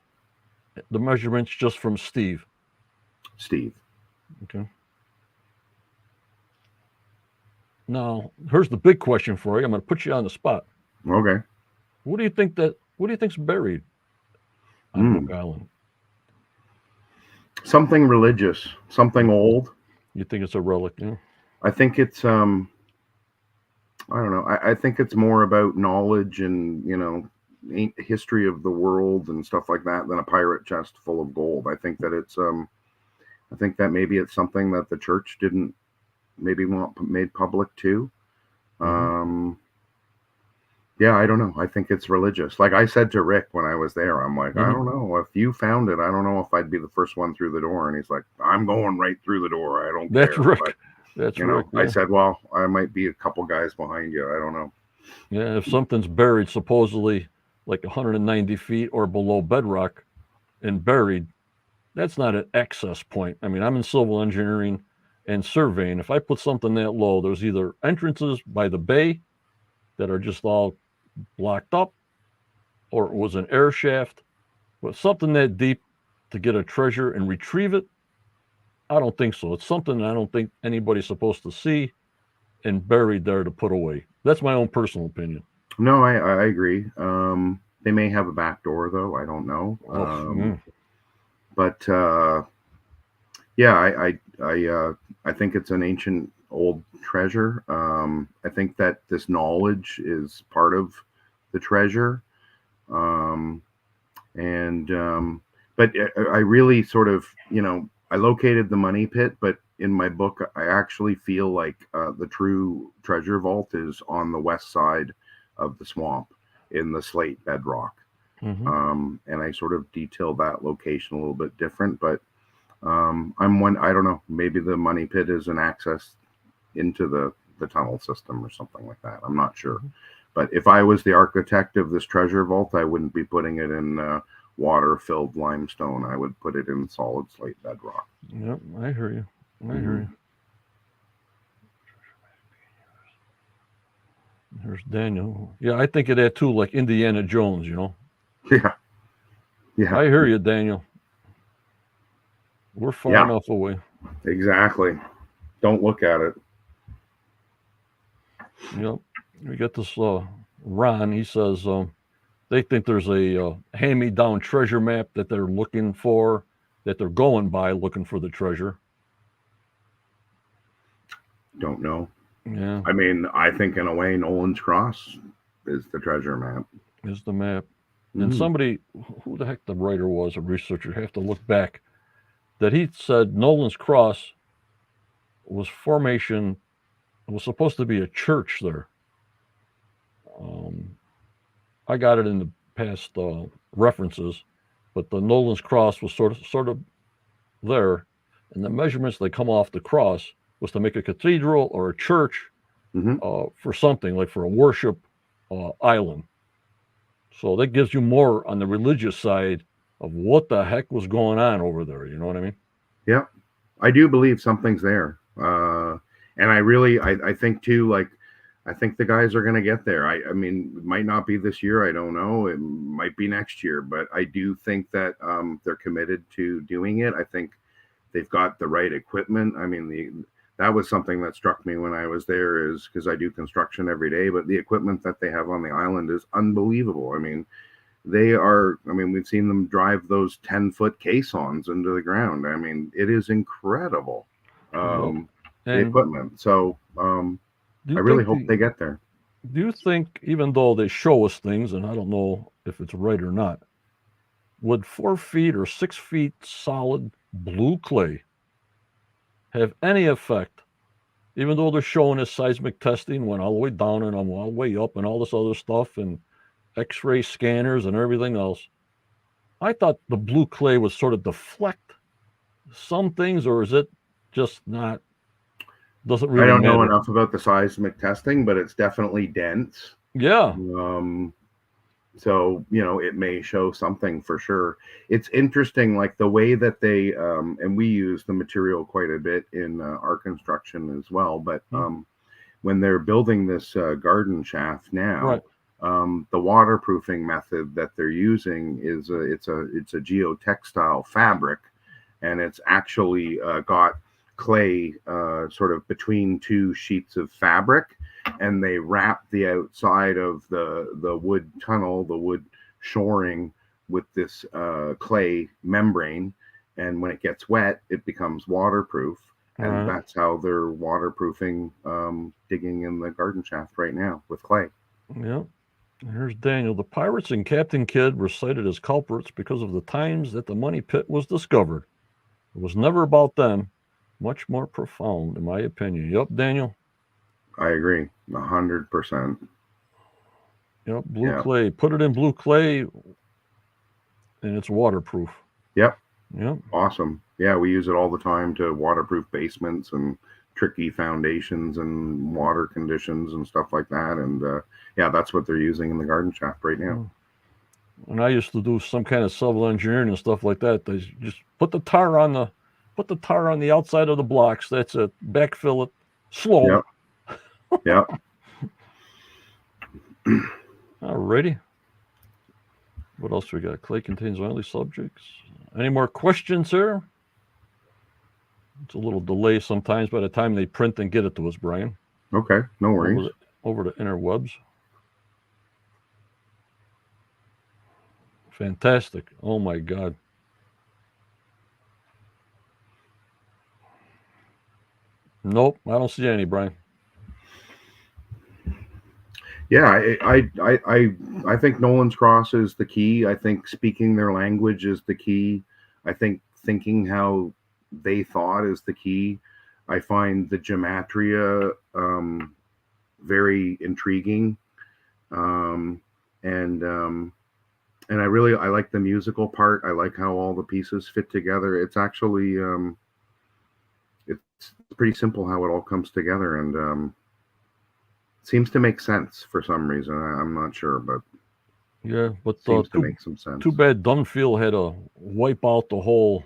the measurements just from Steve? Steve. Okay. Now, here's the big question for you. I'm going to put you on the spot. Okay. What do you think's buried on Oak Island? Something religious, something old. You think it's a relic? Yeah. I think it's I don't know. I think it's more about knowledge and history of the world and stuff like that than a pirate chest full of gold. I think that it's I think that maybe it's something that the church didn't maybe want made public too. Yeah, I don't know. I think it's religious. Like I said to Rick when I was there, I'm like, I don't know. If you found it, I don't know if I'd be the first one through the door. And he's like, I'm going right through the door. I don't care. That's Rick. But, That's Rick. Yeah. I said, well, I might be a couple guys behind you. I don't know. Yeah, if something's buried supposedly like 190 feet or below bedrock and buried, that's not an access point. I mean, I'm in civil engineering and surveying. If I put something that low, there's either entrances by the bay that are just all blocked up, or it was an air shaft. But something that deep to get a treasure and retrieve it, I don't think so. It's something I don't think anybody's supposed to see and buried there to put away. That's my own personal opinion. No, I agree. They may have a back door though. I don't know. But yeah, I think it's an ancient old treasure. I think that this knowledge is part of the treasure. But I really sort of, I located the money pit, but in my book, I actually feel like the true treasure vault is on the west side of the swamp in the slate bedrock. And I sort of detail that location a little bit different, but I don't know, maybe the money pit is an access into the tunnel system or something like that. I'm not sure. But if I was the architect of this treasure vault, I wouldn't be putting it in water-filled limestone. I would put it in solid slate bedrock. Yep, I hear you. I hear you. There's Daniel. Yeah, I think of that too, like Indiana Jones, Yeah. I hear you, Daniel. We're far enough away. Exactly. Don't look at it. Yep. We got this Ron. He says they think there's a hand-me-down treasure map that they're looking for, that they're going by looking for the treasure. Don't know. Yeah. I mean, I think in a way, Nolan's Cross is the treasure map. Is the map. And somebody, who the heck the writer was, a researcher, have to look back, that he said Nolan's Cross was supposed to be a church there. I got it in the past references, but the Nolan's Cross was sort of there, and the measurements that come off the cross was to make a cathedral or a church for something, like for a worship island. So that gives you more on the religious side of what the heck was going on over there. You know what I mean? Yeah, I do believe something's there. And I think too, like, I think the guys are going to get there. I mean, it might not be this year. I don't know. It might be next year, but I do think that they're committed to doing it. I think they've got the right equipment. I mean, that was something that struck me when I was there, is because I do construction every day, but the equipment that they have on the island is unbelievable. I mean, we've seen them drive those 10-foot caissons into the ground. I mean, it is incredible, the equipment. So I really hope they get there. Do you think, even though they show us things, and I don't know if it's right or not, would 4 feet or 6 feet solid blue clay have any effect, even though they're showing us seismic testing went all the way down and all the way up and all this other stuff and X-ray scanners and everything else? I thought the blue clay would sort of deflect some things, or is it just not? Doesn't really I don't matter. know enough about the seismic testing, but it's definitely dense. Yeah. So, it may show something for sure. It's interesting, like the way that they, and we use the material quite a bit in our construction as well, but when they're building this garden shaft now, Right. The waterproofing method that they're using is it's a geotextile fabric, and it's actually got clay sort of between 2 sheets of fabric, and they wrap the outside of the wood tunnel, the wood shoring, with this clay membrane, and when it gets wet it becomes waterproof, and that's how they're waterproofing digging in the garden shaft right now with clay. Yeah. Here's Daniel. The pirates and Captain Kidd were cited as culprits because of the times that the money pit was discovered. It was never about them. Much more profound, in my opinion. Yep, Daniel. I agree, 100%. Yep, blue clay. Put it in blue clay, and it's waterproof. Yep. Yep. Awesome. Yeah, we use it all the time to waterproof basements and tricky foundations and water conditions and stuff like that. And that's what they're using in the garden shaft right now. When I used to do some kind of civil engineering and stuff like that, they just put the tar on the outside of the blocks. That's it. Backfill it slow. Yep. Alrighty. What else we got? Clay contains oily subjects. Any more questions here? It's a little delay sometimes by the time they print and get it to us, Brian. Okay, no worries. Over the interwebs. Fantastic. Oh my God. Nope, I don't see any, Brian. Yeah, I think Nolan's Cross is the key. I think speaking their language is the key. I think thinking how they thought is the key. I find the gematria very intriguing, and I like the musical part. I like how all the pieces fit together. It's actually it's pretty simple how it all comes together, and seems to make sense for some reason. I'm not sure, but yeah, but seems to make some sense. Too bad Dunfield had to wipe out the whole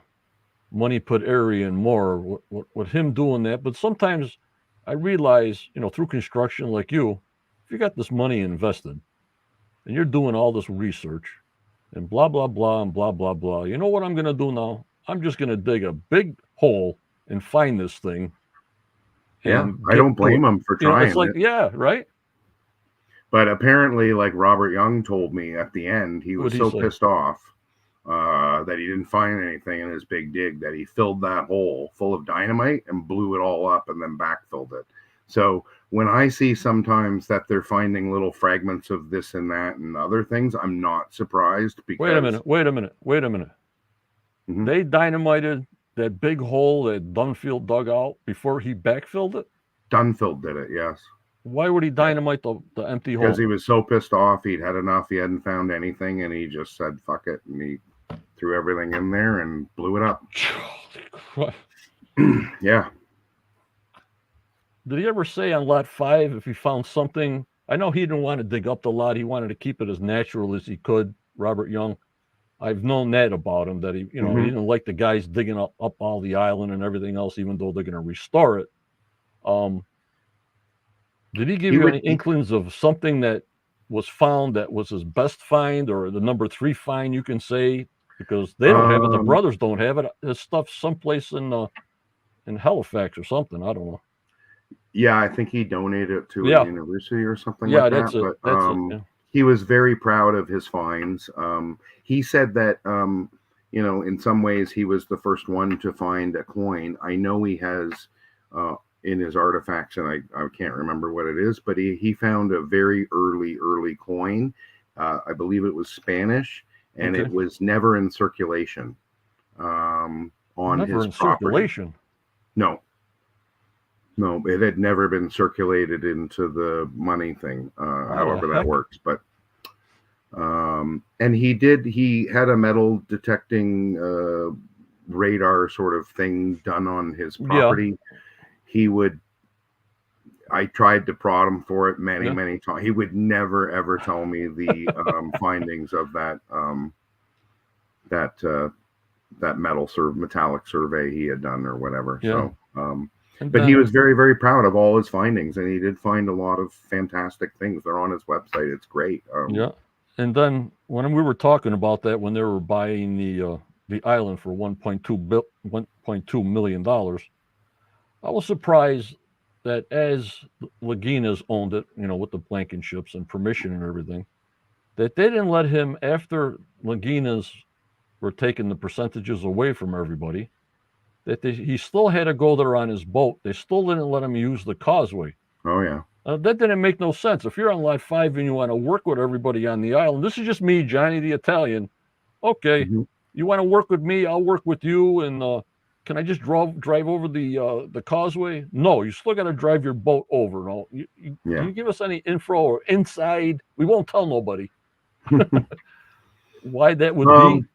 money put area and more with him doing that. But sometimes I realize, through construction like you, if you got this money invested and you're doing all this research and blah, blah, blah, and blah, blah, blah, you know what I'm going to do now? I'm just going to dig a big hole and find this thing. Yeah, I don't blame him for trying. It's like, yeah, right? But apparently, like Robert Young told me at the end, he was so pissed off that he didn't find anything in his big dig that he filled that hole full of dynamite and blew it all up and then backfilled it. So when I see sometimes that they're finding little fragments of this and that and other things, I'm not surprised. Because Wait a minute. Mm-hmm. They dynamited that big hole that Dunfield dug out before he backfilled it? Dunfield did it, yes. Why would he dynamite the empty hole? Because he was so pissed off. He'd had enough. He hadn't found anything, and he just said, fuck it. And he threw everything in there and blew it up. Yeah. Did he ever say on lot 5 if he found something? I know he didn't want to dig up the lot. He wanted to keep it as natural as he could, Robert Young. I've known that about him, that he, he didn't like the guys digging up all the island and everything else, even though they're going to restore it. Did he give He you would. any inklings of something that was found that was his best find or the number 3 find you can say? Because they don't have it. The Um, brothers don't have it. His stuff's someplace in Halifax or something. I don't know. yeah, I think he donated it to a Yeah, university or something like yeah, that. that's it. But That's it. Yeah. he was very proud of his finds. He said that in some ways he was the first one to find a coin. I know he has in his artifacts, and I can't remember what it is, but he found a very early coin. I believe it was Spanish, and it Okay. was never in circulation on Never his in property. circulation. No, no, it had never been circulated into the money thing, How the however that heck? works. But and he had a metal detecting radar sort of thing done on his Yeah, property. He would. I tried to prod him for it yeah. many times. He would never ever tell me the findings of that that metallic survey he had done or whatever. Yeah. So, And but he then was very proud of all his findings, and he did find a lot of fantastic things. They're on his website. It's great. yeah. And then when we were talking about that when they were buying the island for 1.2 million dollars, I was surprised that as Laginas owned it, with the Blankenships and permission and everything, that they didn't let him after Laginas were taking the percentages away from everybody, that he still had to go there on his boat. They still didn't let him use the causeway. Oh yeah. That didn't make no sense. If you're on lot 5 and you want to work with everybody on the island, this is just me, Johnny the Italian. Okay, Mhm. you want to work with me? I'll work with you. And can I just drive over the causeway? No, you still got to drive your boat over. No, can Yeah. you give us any info or inside? We won't tell nobody why that would be.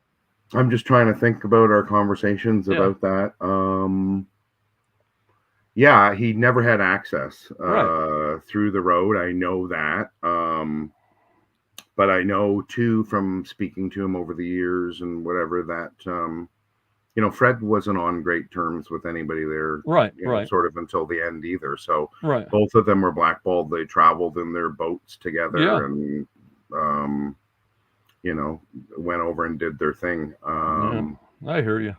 I'm just trying to think about our conversations Yeah, about that. Yeah, he never had access right, through the road. I know that. But I know too from speaking to him over the years and whatever that Fred wasn't on great terms with anybody there, right, right, sort of until the end either. So right. both of them were blackballed. They traveled in their boats Yeah, together and went over and did their thing. yeah. I hear you.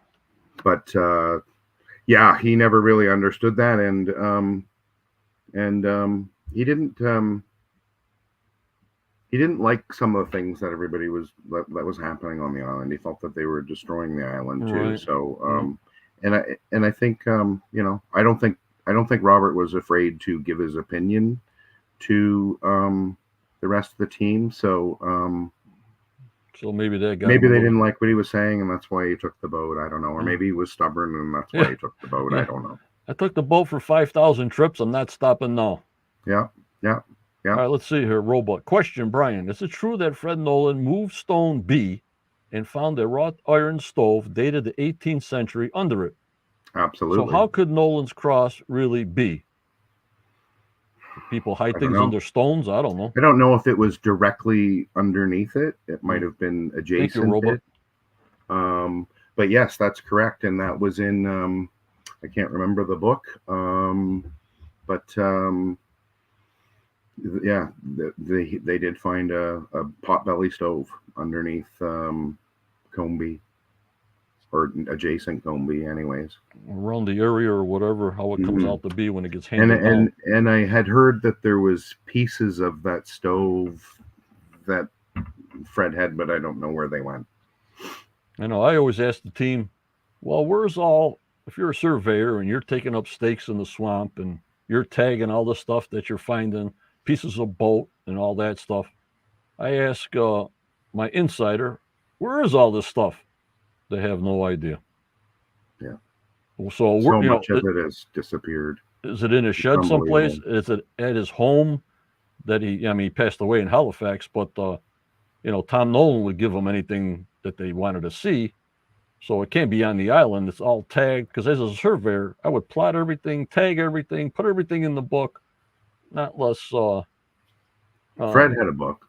But yeah, he never really understood that, and he didn't like some of the things that everybody that was happening on the island. He felt that they were destroying the island too. Right. So, Yeah. I think I don't think Robert was afraid to give his opinion to the rest of the team. So So maybe that got him maybe a they little. didn't like what he was saying, and that's why he took the boat. I don't know, or Yeah. maybe he was stubborn, and that's why Yeah. he took the boat. I Yeah. don't know. I took the boat for 5,000 trips. I'm not stopping now. Yeah, yeah, All yeah. right, let's see here. Robot question, Brian. Is it true that Fred Nolan moved stone B and found a wrought iron stove dated the 18th century under it? So Absolutely. how could Nolan's cross really be? People hide I don't things know. under stones. I don't know. I don't know if it was directly underneath it. It might Mm. have been Thank you, adjacent Robot. it. But yes, that's correct, and that was in I can't remember the book, but yeah, they did find a potbelly stove underneath Combe or adjacent Combe, anyways. Around the area or whatever, how it comes Hmm. out to be when it gets And handed down. and I had heard that there was pieces of that stove that Fred had, but I don't know where they went. I know. I always ask the team, well, if you're a surveyor and you're taking up stakes in the swamp and you're tagging all the stuff that you're finding, pieces of boat and all that stuff, I ask my insider, where is all this stuff? They have no idea. Yeah, So, so much of it has disappeared. is it in a It's shed someplace? unbelievable. Is it at his home he passed away in Halifax, but, Tom Nolan would give them anything that they wanted to see. So it can't be on the island. It's all tagged because as a surveyor, I would plot everything, tag everything, put everything in the book, not less. Fred Um, had a book,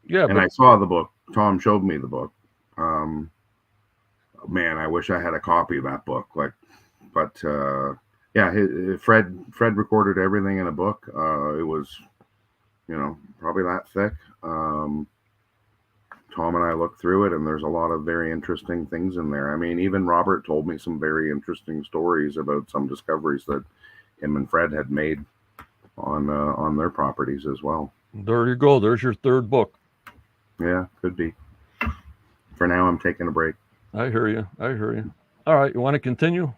yeah, and but I saw the book. Tom showed me the book. Um, Man, I wish I had a copy of that book. But Yeah, Fred recorded everything in a book. It was, probably that thick. Tom and I looked through it, and there's a lot of very interesting things in there. I mean, even Robert told me some very interesting stories about some discoveries that him and Fred had made on their properties as well. There you go. There's your third book. Yeah, could be. For now, I'm taking a break. I hear you. All right, you want to continue?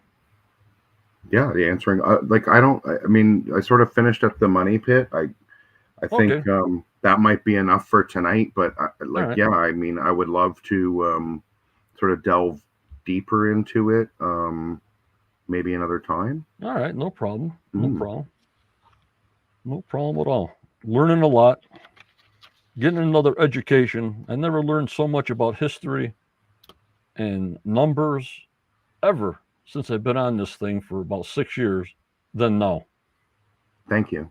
Yeah, the answering. I mean, I sort of finished at the money pit. I think Okay. that might be enough for tonight. But Right. yeah, I mean, I would love to sort of delve deeper into it. Maybe another time. All right, no problem. No Mm, problem. No problem at all. Learning a lot, getting another education. I never learned so much about history and numbers ever since I've been on this thing for about 6 years than now. thank you.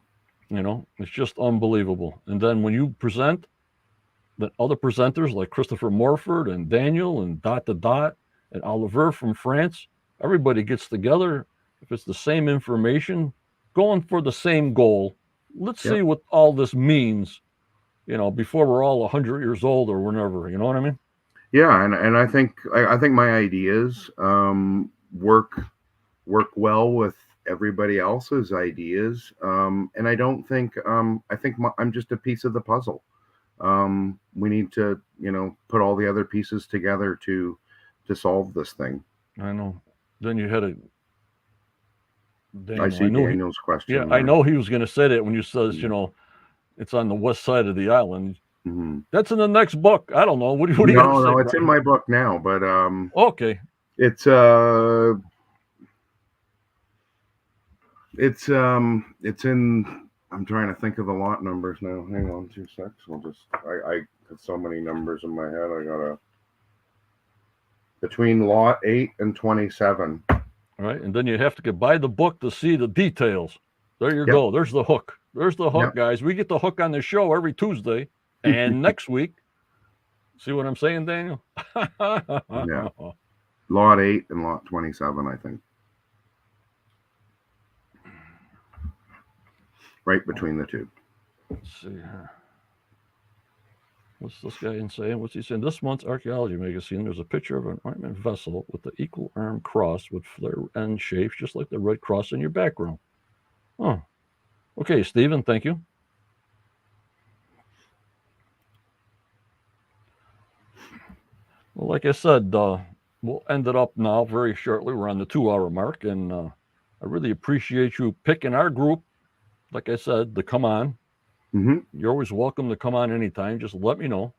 It's just unbelievable. And then when you present, the other presenters like Christopher Morford and Daniel and Dot to Dot and Oliver from France, everybody gets together. If it's the same information, going for the same goal, let's Yeah, see what all this means, before we're all 100 years old or whenever. You know what I mean? yeah, and I think my ideas work well with everybody else's ideas, and I don't think I think I'm just a piece of the puzzle. We need to put all the other pieces together to solve this thing. I know. Then you had a I Daniel. I see knew Daniel's yeah, question I there. know he was going to say that when you says, Mm-hmm. it's on the west side of the island. Mm-hmm. That's in the next book. I don't know. What do you got to No, say, no, it's in Brian? my book now, but Okay. it's it's in. I'm trying to think of the lot numbers now. Hang on, 2 secs. We'll just I got so many numbers in my head. I gotta between lot 8 and 27. All right. And then you have to get buy the book to see the details. There you Yep, go. There's the hook. There's the hook, yep, guys. We get the hook on the show every Tuesday. And next week, see what I'm saying, Daniel? yeah. Lot 8 and lot 27, I think, right between the two. Let's see here. What's this guy saying? What's he saying? This month's archaeology magazine, there's a picture of an ornament vessel with the equal arm cross with flare end shapes, just like the red cross in your background. Oh, okay, Stephen, thank you. Well, like I said, we'll end it up now very shortly. We're on the 2 hour mark, and I really appreciate you picking our group, like I said, to come on. Mm-hmm. You're always welcome to come on anytime. Just let me know.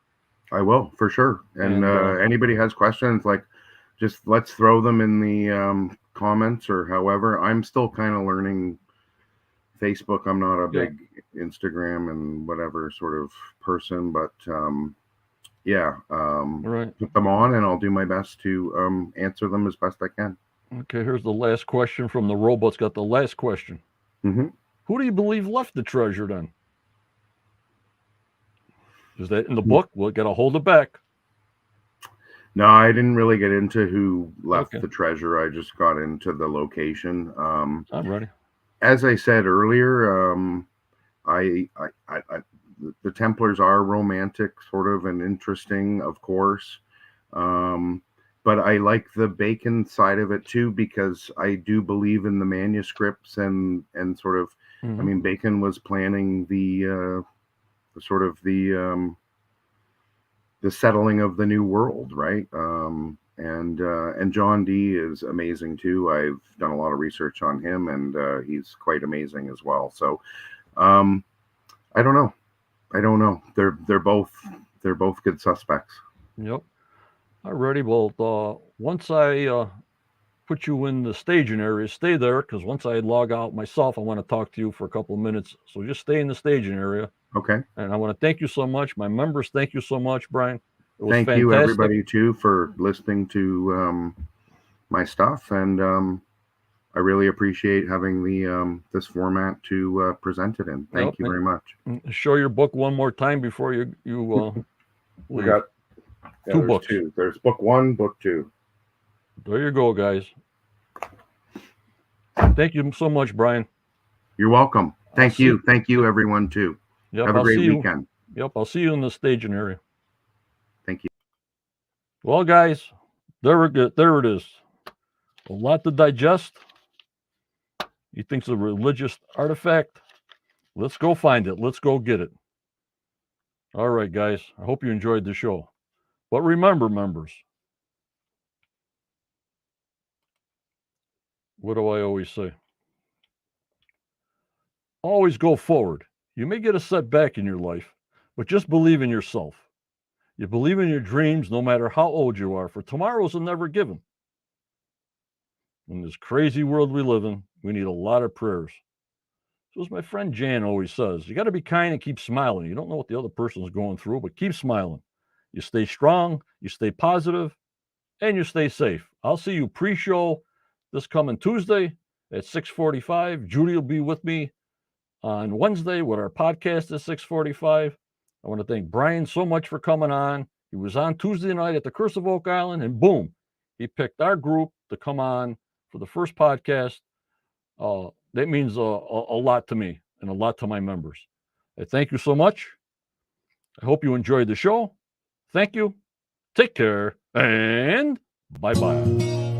I will for sure. And And anybody has questions, like just let's throw them in the comments or however. I'm still kind of learning Facebook. I'm not a yeah, big Instagram and whatever sort of person, but yeah, right. put them on, and I'll do my best to answer them as best I can. Okay, here's the last question from the robot's got the last question. Mm-hmm. Who do you believe left the treasure then? Is that in the book? We'll get a hold it back. No, I didn't really get into who left Okay, the treasure. I just got into the location. I'm ready. As I said earlier, I the Templars are romantic, sort of, and interesting, of course. Um, but I like the Bacon side of it too, because I do believe in the manuscripts and sort of. I Mm-hmm. mean, Bacon was planning the sort of the settling of the new world, right? And John Dee is amazing too. I've done a lot of research on him, and he's quite amazing as well. So um, I don't know. I don't know. They're both good suspects. Yep. Alrighty. Well, once I put you in the staging area, stay there because once I log out myself, I want to talk to you for a couple of minutes. So just stay in the staging area. Okay. And I want to thank you so much. My members, thank you so much, Brian. It was Thank you fantastic. everybody too for listening to my stuff, and I really appreciate having the this format to present it in. Yep. Thank you very much. Show your book one more time before you We leave. got Two there's books. two. There's book 1, book 2. There you go, guys. Thank you so much, Brian. You're welcome. Thank see- you. Thank you, everyone, too. Yep, Have a I'll great see you. weekend. Yep, I'll see you in the staging area. Thank you. Well, guys, there it is. A lot to digest. He thinks a religious artifact. Let's go find it. Let's go get it. All right, guys. I hope you enjoyed the show. But remember, members, what do I always say? Always go forward. You may get a setback in your life, but just believe in yourself. You believe in your dreams no matter how old you are, for tomorrow's never given. In this crazy world we live in, we need a lot of prayers. So as my friend Jan always says, you got to be kind and keep smiling. You don't know what the other person is going through, but keep smiling. You stay strong, you stay positive, and you stay safe. I'll see you pre-show this coming Tuesday at 6:45. Judy will be with me on Wednesday with our podcast at 6:45. I want to thank Brian so much for coming on. He was on Tuesday night at the Curse of Oak Island, and boom, he picked our group to come on for the first podcast. That means a lot to me and a lot to my members. I thank you so much. I hope you enjoyed the show. Thank you. Take care, and bye-bye.